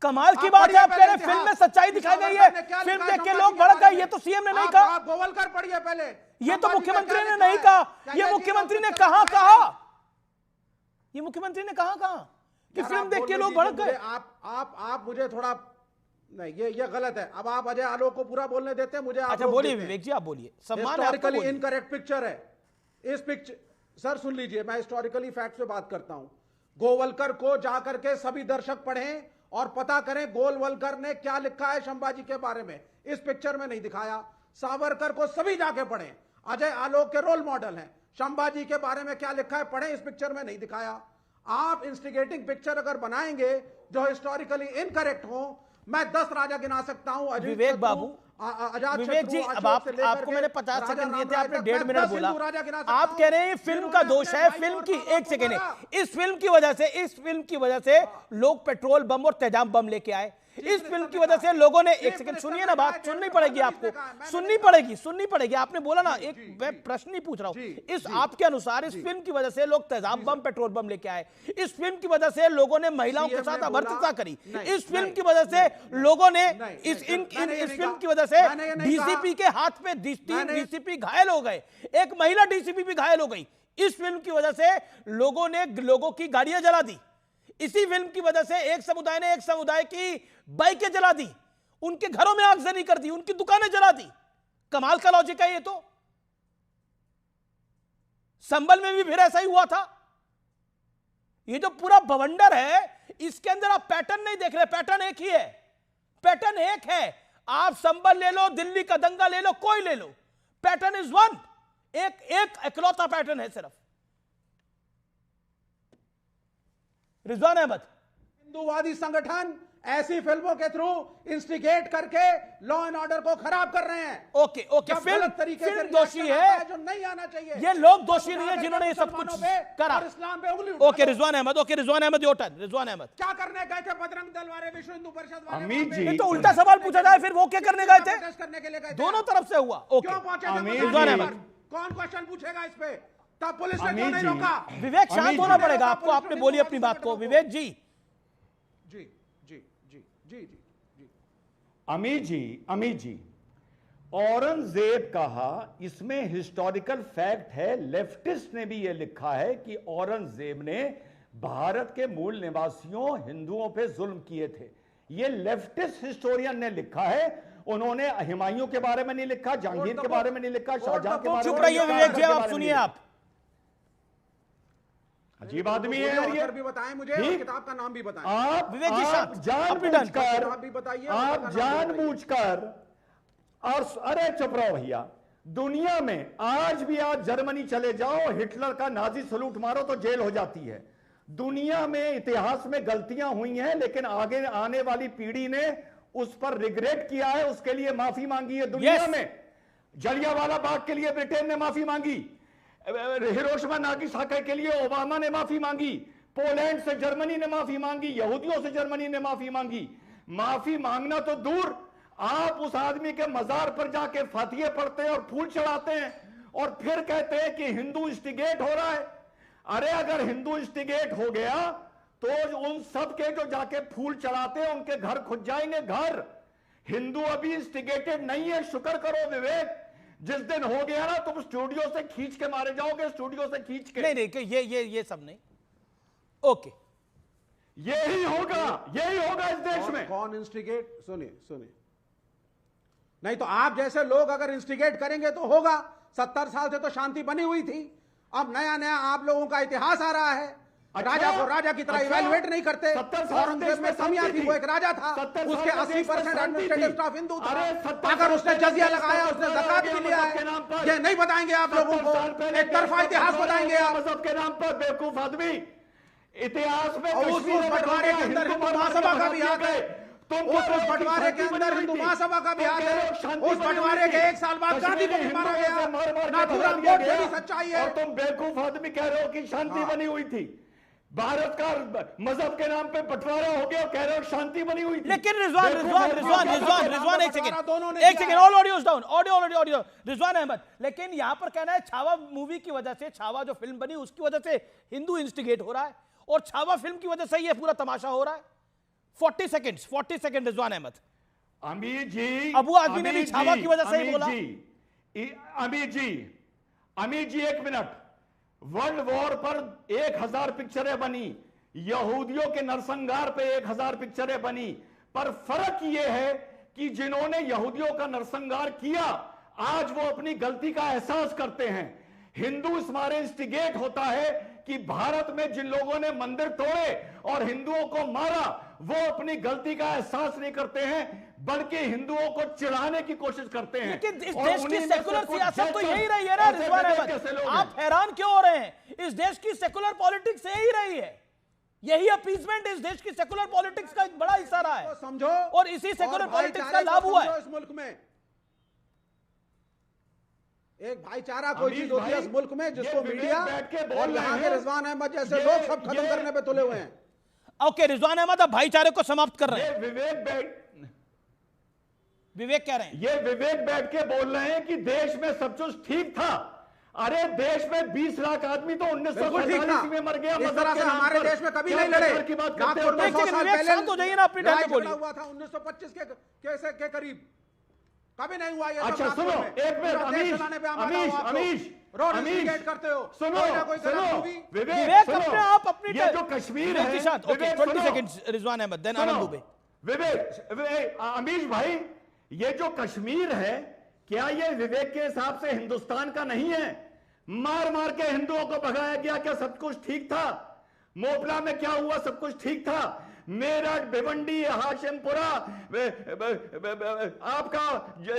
S1: कमाल की बात है, आप कह रहे हैं फिल्म में सच्चाई दिखाई गई है, फिल्म देख के लोग भड़क गए। ये तो सीएम ने नहीं कहा,
S19: आप गोवलकर पढ़िए पहले।
S1: ये तो मुख्यमंत्री ने नहीं कहा, ये मुख्यमंत्री ने कहा ये मुख्यमंत्री ने कहा कि फिल्म देख के लोग भड़क गए।
S19: आप मुझे थोड़ा नहीं, ये गलत है। अब आप अजय आलोक को पूरा बोलने देते हैं, मुझे
S1: अच्छा बोलिए विवेक जी, आप बोलिए।
S19: हिस्टोरिकली इनकरेक्ट पिक्चर है। इस पिक्चर सर सुन लीजिए, मैं हिस्टोरिकली फैक्ट पे बात करता हूं। गोवलकर को जाकर के सभी दर्शक पढ़ें और पता करें गोवलकर ने क्या लिखा है संभाजी के बारे में। इस पिक्चर में नहीं दिखाया। सावरकर को सभी जाके पढ़ें, अजय आलोक के रोल मॉडल हैं। संभाजी के बारे में क्या लिखा है पढ़ें, इस पिक्चर में नहीं दिखाया। आप इंस्टिगेटिंग पिक्चर अगर बनाएंगे जो हिस्टोरिकली इनकरेक्ट हो, मैं 10 राजा गिना सकता हूं।
S1: विवेक बाबू, विवेक जी, अब आपको मैंने 50 सेकंड दिए थे, आपने 1.5 मिनट बोला। आप कह रहे हैं फिल्म का दोष है, फिल्म की एक सेकंड है, इस फिल्म की वजह से लोग पेट्रोल बम और तेजाब बम लेके आए। इस फिल्म की वजह से लोगों ने, एक सेकंड सुनिए ना, बात सुननी पड़ेगी आपको, सुननी पड़ेगी। आपने बोला ना, एक मैं प्रश्न ही पूछ रहा हूं, इस आपके अनुसार इस फिल्म की वजह से लोग तेजाब बम, पेट्रोल बम लेके आए, इस फिल्म की वजह से लोगों ने महिलाओं के साथ अभद्रता करी, इस फिल्म की वजह से लोगों ने इस फिल्म की वजह से डीसीपी के हाथ पे 3 डीसीपी घायल हो गए, एक महिला डीसीपी भी घायल हो गई। इस फिल्म की वजह से लोगों ने लोगों की गाड़ियां जला दी। इसी फिल्म की वजह से एक समुदाय ने एक समुदाय की बाइकें जला दी, उनके घरों में आगजनी कर दी, उनकी दुकानें जला दी। कमाल का लॉजिक है ये तो। संभल में भी फिर ऐसा ही हुआ था। ये जो पूरा बवंडर है, इसके अंदर आप पैटर्न नहीं देख रहे। पैटर्न एक ही है, पैटर्न एक है। आप संभल ले लो, दिल्ली का दंगा ले लो, कोई ले लो, पैटर्न इज वन। एक इकलौता पैटर्न है सिर्फ। रिजवान अहमद,
S19: हिंदूवादी संगठन ऐसी फिल्मों के थ्रू इंस्टिगेट करके लॉ एंड ऑर्डर को खराब कर रहे हैं।
S1: ओके फिल्म दोषी है,
S19: जो नहीं आना चाहिए।
S1: ये लोग दोषी नहीं है जिन्होंने ये सब कुछ करा।
S19: और इस्लाम पे उंगली
S1: okay Rizwan Ahmed, your turn. Rizwan Ahmed,
S19: क्या करने गए थे बजरंग दल वाले, विश्व हिंदू परिषद वाले?
S18: अमित जी,
S1: ये तो उल्टा सवाल पूछा जाए, फिर वो क्या करने गए थे?
S19: करने के लिए गए थे।
S1: दोनों तरफ से हुआ। ओके
S19: क्यों पहुंचे
S1: रिजवान अहमद,
S19: कौन क्वेश्चन पूछेगा इस पे? तब पुलिस ने क्यों नहीं रोका?
S1: विवेक शांत होना पड़ेगा आपको। आपने बोली अपनी बात को। विवेक जी
S18: अमित जी, औरंगजेब कहा, इसमें हिस्टोरिकल फैक्ट है, लेफ्टिस्ट ने भी यह लिखा है कि औरंगजेब ने भारत के मूल निवासियों हिंदुओं पे जुल्म किए थे। यह लेफ्टिस्ट हिस्टोरियन ने लिखा है। उन्होंने हुमायूं के बारे में नहीं लिखा, जहांगीर के बारे में नहीं लिखा, शाहजहां के बारे में।
S1: चुप रहिए विवेक जी, आप सुनिए। आप
S18: अजीब आदमी है यार ये।
S19: भी बताएं मुझे, और किताब का नाम भी बताएं।
S18: आप जानबूझकर और अरे चुप रहो भैया। दुनिया में आज भी आप जर्मनी चले जाओ, हिटलर का नाजी सलूट मारो तो जेल हो जाती है। दुनिया में इतिहास में गलतियां हुई हैं, लेकिन आगे आने वाली पीढ़ी ने उस पर रिग्रेट किया है, उसके लिए माफी मांगी है दुनिया में। जलियांवाला बाग के लिए ब्रिटेन ने माफी मांगी, हिरोशिमा नागासाकी के लिए ओबामा ने माफी मांगी, पोलैंड से जर्मनी ने माफी मांगी, यहूदियों से जर्मनी ने माफी मांगी। माफी मांगना तो दूर, आप उस आदमी के मजार पर जाके फातिहे पढ़ते हैं और फूल चढ़ाते हैं और फिर कहते हैं कि हिंदू इंस्टिगेट हो रहा है। अरे अगर हिंदू इंस्टिगेट हो गया तो उन सब के जो जाके फूल चढ़ाते हैं उनके घर खुद जाएंगे। घर हिंदू अभी इंस्टिगेटेड नहीं है, शुक्र करो विवेक। जिस दिन हो गया ना, तुम स्टूडियो से खींच के मारे जाओगे, स्टूडियो से खींच के।
S1: नहीं ये सब नहीं। ओके
S18: यही होगा इस देश में।
S19: कौन इंस्टिगेट? सुनिए, नहीं तो आप जैसे लोग अगर इंस्टिगेट करेंगे तो होगा। 70 साल से तो शांति बनी हुई थी, अब नया आप लोगों का इतिहास आ रहा है। राजा को राजा की तरह इवैल्यूएट नहीं करते। औरंगजेब में कमियां थी, वो एक राजा था, उसके 80% एडमिनिस्ट्रेटिव स्टाफ हिंदू था। अगर उसने जजिया लगाया, उसने ज़कात भी लिया है, ये नहीं बताएंगे आप लोगों को, एक तरफा इतिहास बताएंगे आप।
S18: मजहब के नाम पर बेवकूफ आदमी इतिहास में
S19: उस बंटवारे के अंदर हिंदू महासभा का भी हाथ है, उस बंटवारे के अंदर हिंदू महासभा का भी हाथ है। उस बंटवारे के 1 साल बाद गांधी को भी मारा गया। नाथूराम गोडसे की सच्चाई है।
S18: और तुम बेवकूफ आदमी कह रहे हो कि शांति बनी हुई थी। भारत का मजहब के नाम पे बंटवारा हो गया, कह रहे हो शांति बनी हुई थी।
S1: लेकिन रिजवान एक second, all audios down, audio Rizwan Ahmed. लेकिन यहां पर कहना है छावा मूवी की वजह से, छावा जो फिल्म बनी उसकी वजह से हिंदू इंस्टिगेट हो रहा है, और छावा फिल्म की वजह से ये पूरा तमाशा हो रहा है। 40 सेकंड रिजवान अहमद।
S18: अमीर जी,
S1: अबू आदमी ने भी छावा की वजह से ही बोला।
S18: अमीर जी 1 मिनट। वर्ल्ड वॉर पर 1000 पिक्चरें बनी, यहूदियों के नरसंहार पे 1000 पिक्चरें बनी, पर फर्क यह है कि जिन्होंने यहूदियों का नरसंहार किया आज वो अपनी गलती का एहसास करते हैं। हिंदू स्मारक इंस्टिगेट होता है कि भारत में जिन लोगों ने मंदिर तोड़े और हिंदुओं को मारा वो अपनी गलती का एहसास नहीं करते हैं, बल्कि हिंदुओं को चिढ़ाने की कोशिश करते हैं।
S1: लेकिन इस देश की सेकुलर सियासत तो यही रही है ना रिजवान अहमद, आप हैरान क्यों हो रहे हैं? इस देश की सेकुलर पॉलिटिक्स यही रही है, यही अपीसमेंट इस देश की सेकुलर पॉलिटिक्स का एक बड़ा हिस्सा रहा है।
S19: समझो,
S1: और इसी सेकुलर पॉलिटिक्स का लाभ हुआ है
S19: इस मुल्क में। एक भाईचारा कोई चीज होती है इस मुल्क में जिसको मीडिया और यहाँ के रिजवान अहमद जैसे लोग सब खत्म करने पे तुले हुए हैं।
S1: ओके, रिजवान अहमद अब भाईचारे को समाप्त कर रहे हैं। विवेक कह रहे हैं,
S18: ये विवेक बैठ के बोल रहे हैं कि देश में सब कुछ ठीक था। अरे देश में 20 लाख आदमी तो 1947 में मर गया।
S19: इस तरह से हमारे देश में कभी नहीं लड़े।
S18: की बात करते हो?
S1: शांत हो जाइए ना, अपनी टाइम पे बोलिए।
S19: हुआ था 1925 के करीब, कभी नहीं हुआ ये।
S18: अच्छा सुनो, एक मिनट अमीश
S19: करते हो,
S18: सुनो
S1: विवेक अपने आप अपनी
S18: ये जो कश्मीर है,
S1: 20 सेकंड रिजवान अहमद, देन आनंद दुबे।
S18: विवेक अमीश भाई, ये जो कश्मीर है, क्या ये विवेक के हिसाब से हिंदुस्तान का नहीं है? मार मार के हिंदुओं को भगाया गया, क्या सब कुछ ठीक था? मोपला में क्या हुआ, सब कुछ ठीक था? मेरठ, भिवंडी, हाशिमपुरा, आपका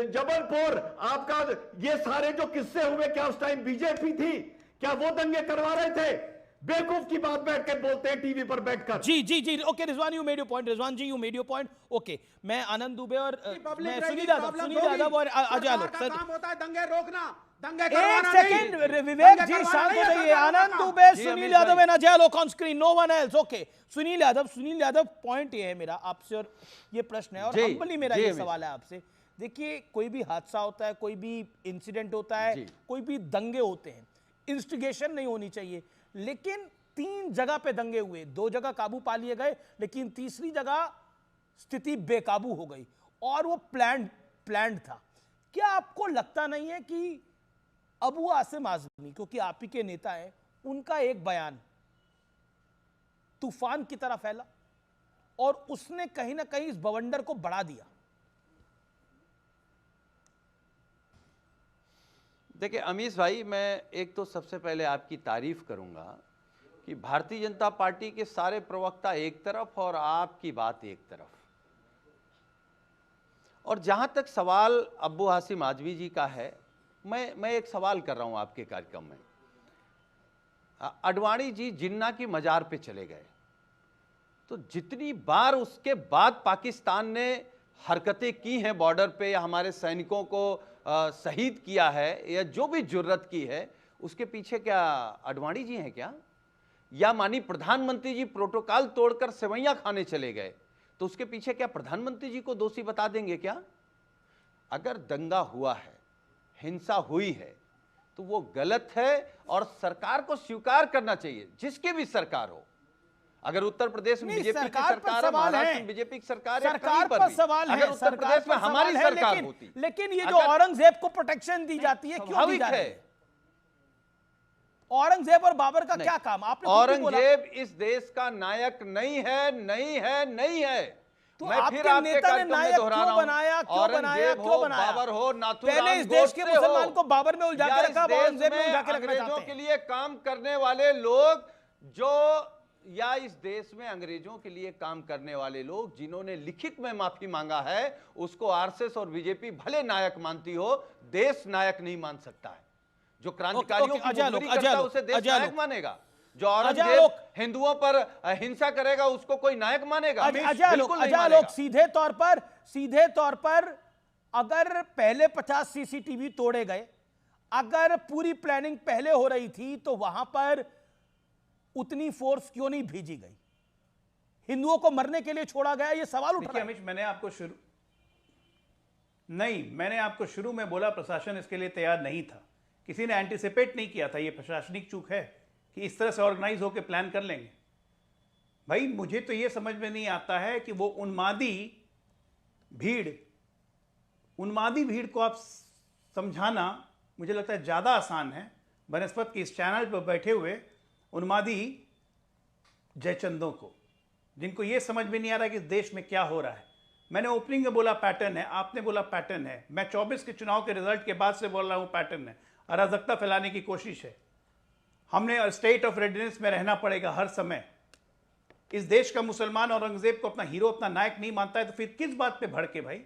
S18: जबलपुर, आपका ये सारे जो किस्से हुए, क्या उस टाइम बीजेपी थी? क्या वो दंगे करवा रहे थे? बेवकूफ की बात बैठ के बोलते हैं टीवी पर बैठकर।
S1: जी okay Rizwan, you made your point. Rizwan ji, you made your point. Okay, मैं आनंद दुबे और मैं सुनील यादव और अजय आलोक सर,
S19: काम होता है दंगे रोकना, दंगे
S1: एक सेकंड विवेक जी शांत हो जाइए। Anand Dubey, Sunil Yadav and Ajay Alok on screen, no one else. Okay, Sunil Yadav point ये है मेरा आपसे, और ये प्रश्न है, और हम्बली मेरा ये सवाल है आपसे। देखिए, कोई भी हादसा होता है, कोई भी इंसिडेंट होता है, कोई भी दंगे होते हैं, इंस्टिगेशन नहीं होनी चाहिए, लेकिन 3 जगह पे दंगे हुए, 2 जगह काबू पा लिए गए, लेकिन तीसरी जगह स्थिति बेकाबू हो गई, और वो प्लान्ड था। क्या आपको लगता नहीं है कि अबू आसिम आजमी, क्योंकि आप ही के नेता हैं, उनका एक बयान तूफान की तरह फैला और उसने कहीं ना कहीं इस बवंडर को बढ़ा दिया?
S14: देखिए अमीश भाई, मैं एक तो सबसे पहले आपकी तारीफ करूंगा कि भारतीय जनता पार्टी के सारे प्रवक्ता एक तरफ और आपकी बात एक तरफ। और जहां तक सवाल अब्बू हासिम आजमी जी का है, मैं एक सवाल कर रहा हूं आपके कार्यक्रम में। अडवाणी जी जिन्ना की मजार पे चले गए, तो जितनी बार उसके बाद पाकिस्तान ने हरकतें की हैं बॉर्डर पे, या हमारे सैनिकों को शहीद किया है, या जो भी जुर्रत की है, उसके पीछे क्या अडवाणी जी हैं क्या? या मानी प्रधानमंत्री जी प्रोटोकॉल तोड़कर सेवैयां खाने चले गए, तो उसके पीछे क्या प्रधानमंत्री जी को दोषी बता देंगे क्या? अगर दंगा हुआ है, हिंसा हुई है, तो वो गलत है और सरकार को स्वीकार करना चाहिए, जिसकी भी सरकार हो। अगर उत्तर प्रदेश में बीजेपी की सरकार है, महाराष्ट्र में बीजेपी की सरकार है,
S1: सरकार पर सवाल है,
S14: अगर उत्तर प्रदेश में हमारी सरकार होती,
S1: लेकिन ये जो औरंगजेब को प्रोटेक्शन दी जाती है, क्यों दी जा रही है? औरंगजेब और बाबर का क्या काम? आपने
S14: औरंगजेब इस देश का नायक नहीं है।
S1: तो
S14: मैं फिर
S1: आपके नेता ने नायक क्यों बनाया?
S14: बाबर हो, नाथुराम
S1: पहले इस देश के मुसलमान को बाबर में उलझा के रखा, औरंगजेब में उलझा के रखना चाहते हैं।
S14: अंग्रेजों के लिए काम करने वाले लोग या इस देश में अंग्रेजों के लिए काम करने वाले लोग जिन्होंने लिखित में माफी मांगा है, उसको आरएसएस और बीजेपी भले नायक मानती हो, देश नायक नहीं मान सकता है। जो क्रांतिकारियों की बुराई करता है उसे देश नायक मानेगा। जो औरंगजेब हिंदुओं पर हिंसा करेगा उसको कोई नायक मानेगा?
S1: सीधे तौर पर अगर पहले 50 सीसीटीवी तोड़े गए, अगर पूरी प्लानिंग पहले हो रही थी, तो वहां पर उतनी फोर्स क्यों नहीं भेजी गई? हिंदुओं को मरने के लिए छोड़ा गया, ये सवाल उठ रहा है।
S13: अमिश, मैंने आपको शुरू में बोला प्रशासन इसके लिए तैयार नहीं था, किसी ने एंटीसिपेट नहीं किया था। ये प्रशासनिक चूक है कि इस तरह से ऑर्गेनाइज होकर प्लान कर लेंगे। भाई मुझे तो ये समझ में नहीं आता है कि वो उन्मादी भीड़ को आप समझाना, मुझे लगता है ज्यादा आसान है बनस्पत की इस चैनल पर बैठे हुए उन्मादी जयचंदों को, जिनको ये समझ में नहीं आ रहा कि इस देश में क्या हो रहा है। मैंने ओपनिंग में बोला पैटर्न है, आपने बोला पैटर्न है, मैं 24 के चुनाव के रिजल्ट के बाद से बोल रहा हूं पैटर्न है। अराजकता फैलाने की कोशिश है। हमने स्टेट ऑफ रेडिनेस में रहना पड़ेगा हर समय। इस देश का मुसलमान औरंगजेब को अपना हीरो, अपना नायक नहीं मानता है, तो फिर किस बात पे भड़के भाई?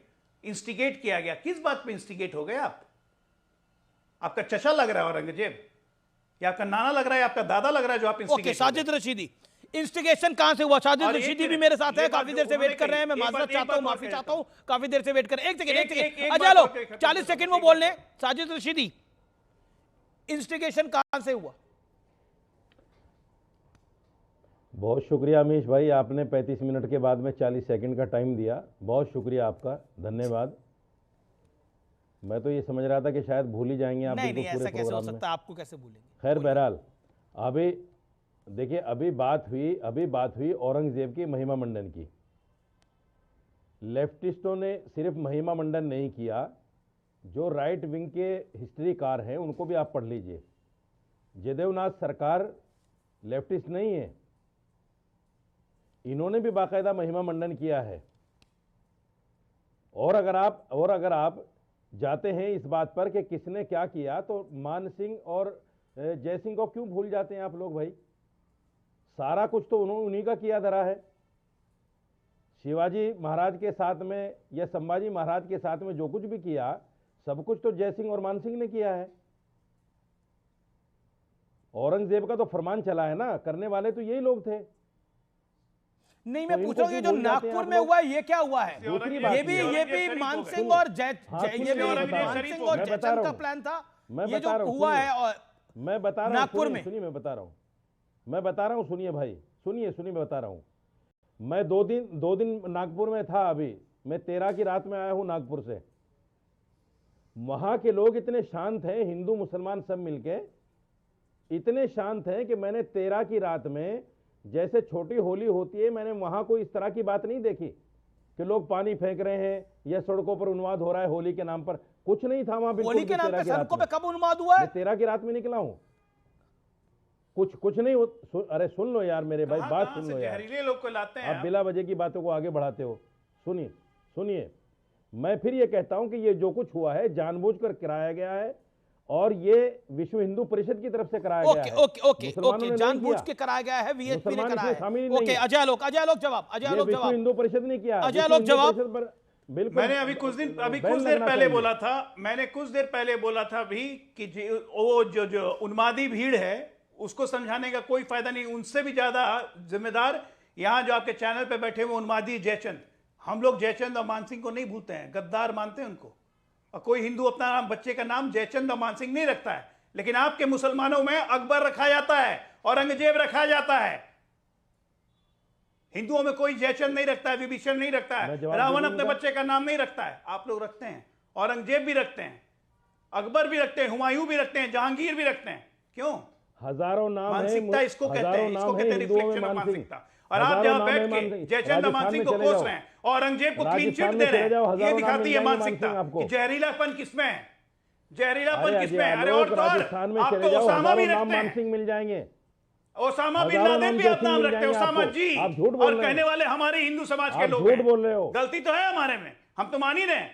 S13: इंस्टिगेट किया गया, किस बात पे इंस्टिगेट हो गए आप? आपका चचा लग रहा है औरंगजेब, या आपका नाना लग रहा है, आपका दादा लग रहा है जो आप इंस्टिगेट?
S1: साजिद रशीदी, इंस्टिगेशन कहां से हुआ? साजिद रशीदी भी मेरे साथ है, काफी देर से वेट कर रहे हैं। मैं माजरत चाहता हूं, माफी चाहता हूं, काफी देर से वेट कर रहे हैं। एक सेकंड अजय लो, 40 सेकंड वो बोल रहे। साजिद रशीदी, इंस्टिगेशन कहां से हुआ?
S20: बहुत शुक्रिया अमीश भाई, आपने 35 मिनट के बाद में 40 सेकंड का टाइम दिया, बहुत शुक्रिया आपका, धन्यवाद। मैं तो ये समझ रहा था कि शायद भूल ही जाएंगे आप।
S1: नहीं, ऐसा कैसे हो सकता है, आपको कैसे भूलेंगे।
S20: खैर बहरहाल, अभी देखिए, अभी बात हुई औरंगजेब की महिमा मंडन की। लेफ्टिस्टों ने सिर्फ महिमा मंडन नहीं किया, जो राइट विंग के हिस्ट्रीकार हैं उनको भी आप पढ़ लीजिए। जयदेवनाथ सरकार लेफ्टिस्ट नहीं है, इन्होंने भी बाकायदा महिमा मंडन किया है। और अगर आप जाते हैं इस बात पर कि किसने क्या किया, तो मान सिंह और जय सिंह को क्यों भूल जाते हैं आप लोग भाई? सारा कुछ तो उन्हीं का किया धरा है। शिवाजी महाराज के साथ में या संभाजी महाराज के साथ में जो कुछ भी किया, सब कुछ तो जय सिंह और मान सिंह ने किया है। औरंगजेब का तो फरमान चला है ना, करने वाले तो यही लोग थे।
S1: नहीं, मैं पूछ रहा हूँ ये जो नागपुर में हुआ है ये क्या हुआ है? ये भी मान सिंह और जयचंद का प्लान था, ये जो हुआ है। और
S20: मैं बता रहा हूँ
S1: नागपुर में,
S20: सुनिए, मैं बता रहा हूँ, सुनिए भाई, सुनिए, मैं बता रहा हूँ। मैं दो दिन नागपुर में था। अभी मैं 13 की रात में आया हूँ नागपुर से। वहां के लोग इतने शांत हैं, हिंदू मुसलमान सब मिलके इतने शांत हैं कि मैंने 13 की रात में, जैसे छोटी होली होती है, मैंने वहां कोई इस तरह की बात नहीं देखी कि लोग पानी फेंक रहे हैं या सड़कों पर उन्माद हो रहा है होली के नाम पर। कुछ नहीं था वहां।
S1: होली के नाम पर सड़कों पे कब उन्माद हुआ है?
S20: 13 की रात में निकला हूं। कुछ नहीं अरे सुन लो यार मेरे भाई, बात सुन लो यार।
S13: जहरीले लोग को लाते हैं
S20: आप बिला वजह की बातों को आगे बढ़ाते हो। सुनिए, मैं फिर ये कहता हूं कि ये जो कुछ हुआ है जानबूझकर कराया गया है, और ये विश्व हिंदू परिषद की तरफ से कराया गया है।
S1: ओके, जानबूझ के कराया गया है, वीएचपी ने कराया है। ओके, अजय आलोक जवाब।
S20: विश्व हिंदू परिषद ने किया।
S1: अजय आलोक जवाब।
S20: बिल्कुल,
S13: मैंने अभी कुछ देर पहले बोला था भी कि वो जो उन्मादी भीड़ है उसको समझाने का कोई फायदा नहीं। उनसे भी ज्यादा जिम्मेदार यहाँ जो आपके चैनल पे बैठे हुए उन्मादी जयचंद। हम लोग जयचंद और मानसिंह को नहीं भूलते हैं, गद्दार मानते हैं उनको। और कोई हिंदू अपना नाम, बच्चे का नाम जयचंद और मानसिंह नहीं रखता है, लेकिन आपके मुसलमानों में अकबर रखा जाता है, औरंगजेब रखा जाता है। हिंदुओं में कोई जयचंद नहीं रखता है, विभीषण नहीं रखता है, रावण अपने बच्चे का नाम नहीं रखता है। आप लोग रखते हैं, औरंगजेब भी रखते हैं, अकबर भी रखते हैं, हुमायूं भी रखते हैं, जहांगीर भी रखते हैं। क्यों?
S20: हजारों नाम है,
S13: मानसिकता इसको कहते हैं, रिफ्लेक्शन ऑफ मानसिकता। और आप जहां बैठ के जयचंद मानसिंह को कोस रहे हैं, औरंगजेब को क्लीन चिट दे रहे हैं, ये दिखाती है मानसिकता कि जहरीलापन किसमें है, जहरीलापन किसमें है। अरे और तो आप तो ओसामा भी रखते हैं,
S20: मिल जाएंगे।
S13: ओसामा बिन लादेन भी अपना नाम रखते हैं, ओसामा जी। और कहने वाले हमारे हिंदू समाज के लोग हैं।
S20: बोल रहे हो।
S13: गलती तो है हमारे में, हम तो मान ही रहे हैं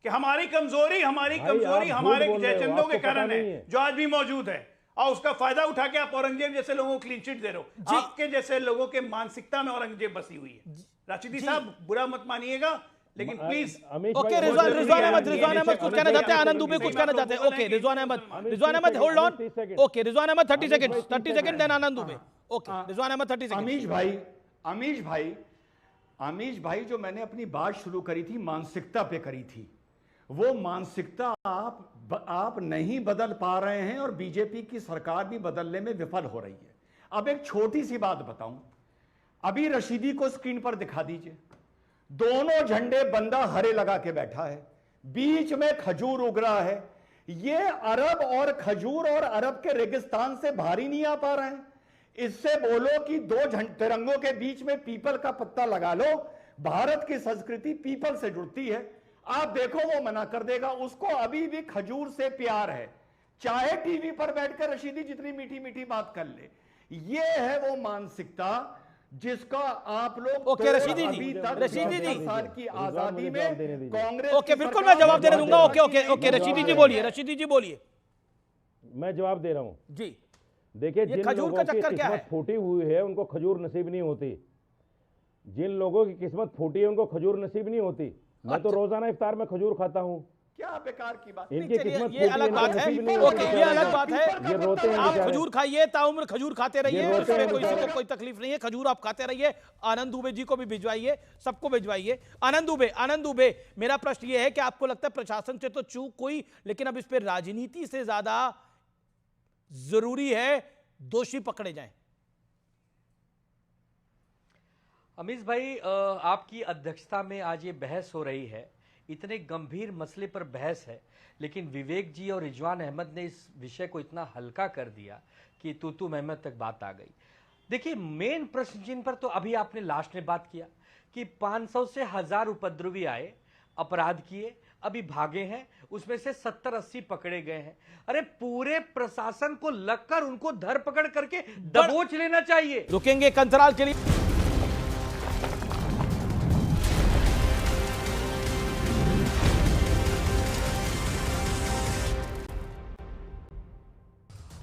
S13: कि हमारी कमजोरी हमारे जयचंदों के कारण है, जो आज भी मौजूद है। और उसका फायदा उठा के आप औरंगजेब जैसे लोगों को क्लीन चिट दे रहे हो। आपके जैसे लोगों के मानसिकता में औरंगजेब बसी हुई है। राशिदी साहब, बुरा मत मानिएगा, लेकिन प्लीज।
S1: ओके, रिजवान अहमद कुछ कहना चाहते हैं, आनंद दुबे कुछ कहना चाहते हैं। Okay, Rizwan Ahmed hold on. Okay, Rizwan Ahmed 30 second, then Anand Dubey. Okay, Rizwan Ahmed 30 second.
S18: Amish भाई, जो मैंने अपनी बात शुरू करी थी मानसिकता पे करी थी, वो मानसिकता आप नहीं बदल पा रहे हैं, और बीजेपी की सरकार भी बदलने में विफल हो रही है। अब एक छोटी सी बात बताऊं, अभी रशीदी को स्क्रीन पर दिखा दीजिए। दोनों झंडे बंदा हरे लगा के बैठा है, बीच में खजूर उग रहा है। ये अरब और खजूर और अरब के रेगिस्तान से भारी नहीं आ पा रहे हैं। इससे बोलो कि दो तिरंगों के बीच में पीपल का पत्ता लगा लो। भारत की संस्कृति पीपल से जुड़ती है। आप देखो, वो मना कर देगा। उसको अभी भी खजूर से प्यार है, चाहे टीवी पर बैठकर रशीदी जितनी मीठी मीठी बात कर ले। ये है वो मानसिकता जिसका आप लोग
S1: रशीदी जी
S18: साल की आजादी में कांग्रेस।
S1: ओके, बिल्कुल मैं जवाब देने दूंगा। ओके, रशीदी जी बोलिए।
S20: मैं जवाब दे रहा हूं
S1: जी।
S20: देखिए, जिन लोगों की किस्मत फूटी हुई है उनको खजूर नसीब नहीं होती। जिन लोगों की किस्मत फूटी है उनको खजूर नसीब नहीं होती। मैं तो रोजाना इफ्तार में खजूर खाता हूं।
S18: क्या बेकार की बात।
S20: इनकी किस्मत
S1: ये अलग बात है। ओके, ये अलग बात है।
S20: ये रोते हैं,
S1: आप खजूर खाइए, ताउम्र खजूर खाते रहिए, उसमें कोई तकलीफ नहीं है। खजूर आप खाते रहिए। आनंद दुबे जी को भी भिजवाइए, सबको भिजवाइए। आनंद दुबे, मेरा प्रश्न ये है कि आपको लगता है प्रशासन से तो चूक हुई, लेकिन अब इस पर राजनीति से ज्यादा जरूरी है दोषी पकड़े जाएं।
S17: अमीश भाई, आपकी अध्यक्षता में आज ये बहस हो रही है, इतने गंभीर मसले पर बहस है, लेकिन विवेक जी और रिजवान अहमद ने इस विषय को इतना हल्का कर दिया कि तूतू महमद तक बात आ गई। देखिए, मेन प्रश्न जिन पर तो अभी आपने लास्ट में बात किया कि 500 से 1000 उपद्रवी आए, अपराध किए, अभी भागे हैं, उसमें से 70-80 पकड़े गए हैं। अरे पूरे प्रशासन को लगकर उनको धरपकड़ करके दबोच लेना चाहिए।
S1: रुकेंगे एक अंतराल के लिए।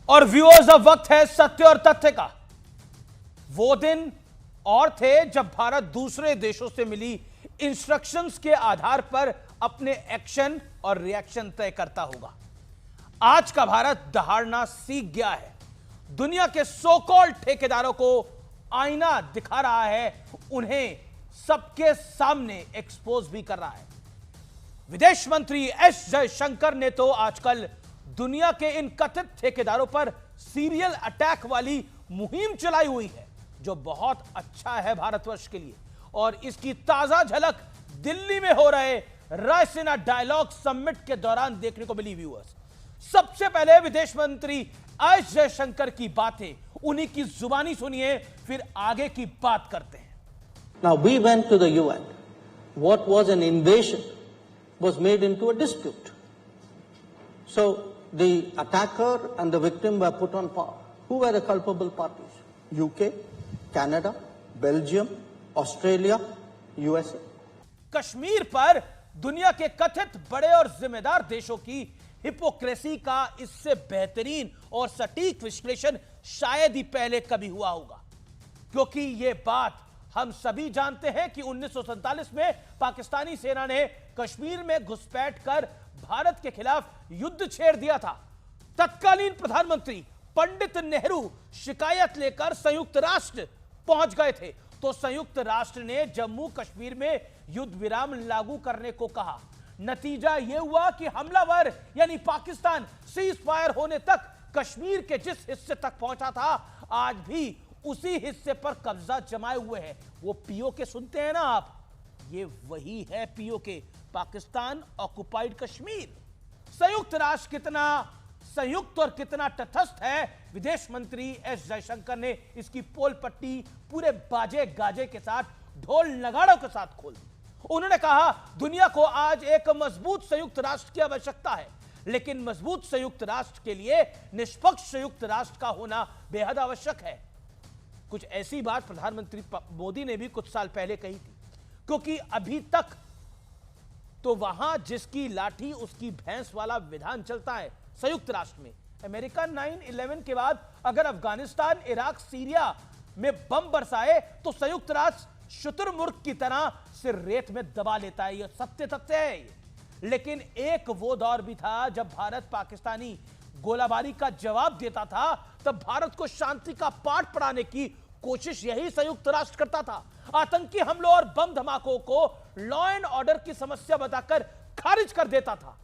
S1: और व्यूअर्स, अब वक्त है सत्य और तथ्य का। वो दिन और थे जब भारत दूसरे देशों से मिली इंस्ट्रक्शंस के आधार पर अपने एक्शन और रिएक्शन तय करता होगा। आज का भारत दहाड़ना सीख गया है, दुनिया के सो कॉल्ड ठेकेदारों को आईना दिखा रहा है, उन्हें सबके सामने एक्सपोज भी कर रहा है। विदेश मंत्री एस जयशंकर ने तो आजकल दुनिया के इन कथित ठेकेदारों पर सीरियल अटैक वाली मुहिम चलाई हुई है, जो बहुत अच्छा है भारतवर्ष के लिए। और इसकी ताजा झलक दिल्ली में हो रहे रायसीना डायलॉग समिट के दौरान देखने को मिली। व्यूअर्स, सबसे पहले विदेश मंत्री एस जयशंकर की बातें, उन्हीं की जुबानी सुनिए, फिर आगे की बात करते हैं।
S21: Now we went to the UN. What was an invasion was made into a dispute. So the attacker and the victim were put on par. Who were the culpable parties? UK, Canada, Belgium, Australia, USA.
S1: Kashmir पर दुनिया के कथित बड़े और जिम्मेदार देशों की hypocrisy का इससे बेहतरीन और सटीक विश्लेषण शायद ही पहले कभी हुआ होगा, क्योंकि यह बात हम सभी जानते हैं कि 1947 में पाकिस्तानी सेना ने कश्मीर में घुसपैठ कर भारत के खिलाफ युद्ध छेड़ दिया था। तत्कालीन प्रधानमंत्री पंडित नेहरू शिकायत लेकर संयुक्त राष्ट्र पहुंच गए थे, तो संयुक्त राष्ट्र ने जम्मू कश्मीर में युद्ध विराम लागू करने को कहा। नतीजा यह हुआ कि हमलावर यानी पाकिस्तान सीज फायर होने तक कश्मीर के जिस हिस्से तक पहुंचा था, आज भी उसी हिस्से पर कब्जा जमाए हुए है। वो पीओके सुनते हैं ना आप, ये वही है पीओके, पाकिस्तान ऑक्युपाइड कश्मीर। संयुक्त राष्ट्र कितना संयुक्त और कितना तटस्थ है, विदेश मंत्री एस जयशंकर ने इसकी पोल पट्टी पूरे बाजे गाजे के साथ, ढोल नगाड़ों के साथ खोल दी। उन्होंने कहा, दुनिया को आज एक मजबूत संयुक्त राष्ट्र की आवश्यकता है, लेकिन मजबूत संयुक्त राष्ट्र के लिए निष्पक्ष संयुक्त राष्ट्र का होना बेहद आवश्यक है। कुछ ऐसी बात प्रधानमंत्री मोदी ने भी कुछ साल पहले कही थी, क्योंकि अभी तक तो वहां जिसकी लाठी उसकी भैंस वाला विधान चलता है संयुक्त राष्ट्र में। अमेरिका 9/11 के बाद अगर अफगानिस्तान, इराक, सीरिया में बम बरसाए तो संयुक्त राष्ट्र शुतुरमुर्ग की तरह से रेत में दबा लेता है। यह सत्य तथ्य है। लेकिन एक वो दौर भी था जब भारत पाकिस्तानी गोलाबारी का जवाब देता था, तब भारत को शांति का पाठ पढ़ाने की कोशिश यही संयुक्त राष्ट्र करता था। आतंकी हमलों और बम धमाकों को लॉ एंड ऑर्डर की समस्या बताकर खारिज कर देता था।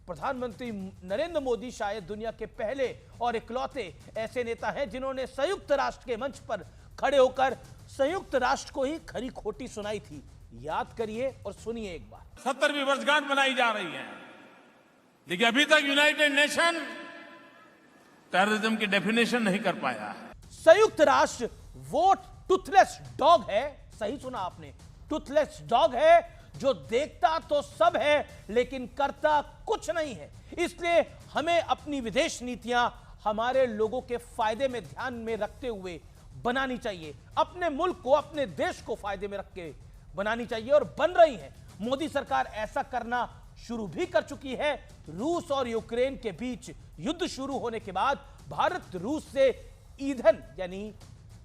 S1: प्रधानमंत्री नरेंद्र मोदी शायद दुनिया के पहले और इकलौते ऐसे नेता हैं जिन्होंने संयुक्त राष्ट्र के मंच पर खड़े होकर संयुक्त राष्ट्र को ही खरी खोटी सुनाई थी। याद करिए और सुनिए एक बार।
S22: 70वीं वर्षगांठ मनाई जा रही है, लेकिन अभी तक यूनाइटेड नेशन टेररिज्म की डेफिनेशन नहीं कर पाया।
S1: संयुक्त राष्ट्र वो टूथलेस डॉग है, सही सुना आपने, टूथलेस डॉग है जो देखता तो सब है लेकिन करता कुछ नहीं है। इसलिए हमें अपनी विदेश नीतियां हमारे लोगों के फायदे में ध्यान में रखते हुए बनानी चाहिए, अपने मुल्क को, अपने देश को फायदे में रख के बनानी चाहिए, और बन रही है। मोदी सरकार ऐसा करना शुरू भी कर चुकी है। रूस और यूक्रेन के बीच युद्ध शुरू होने के बाद भारत रूस से ईंधन यानी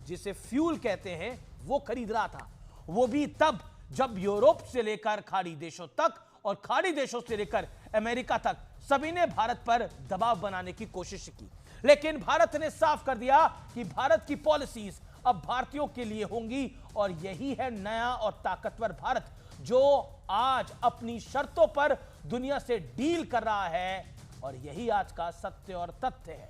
S1: जिसे फ्यूल कहते हैं वो खरीद रहा था, वो भी तब जब यूरोप से लेकर खाड़ी देशों तक और खाड़ी देशों से लेकर अमेरिका तक सभी ने भारत पर दबाव बनाने की कोशिश की। लेकिन भारत ने साफ कर दिया कि भारत की पॉलिसीज अब भारतीयों के लिए होंगी, और यही है नया और ताकतवर भारत जो आज अपनी शर्तों पर दुनिया से डील कर रहा है, और यही आज का सत्य और तथ्य है।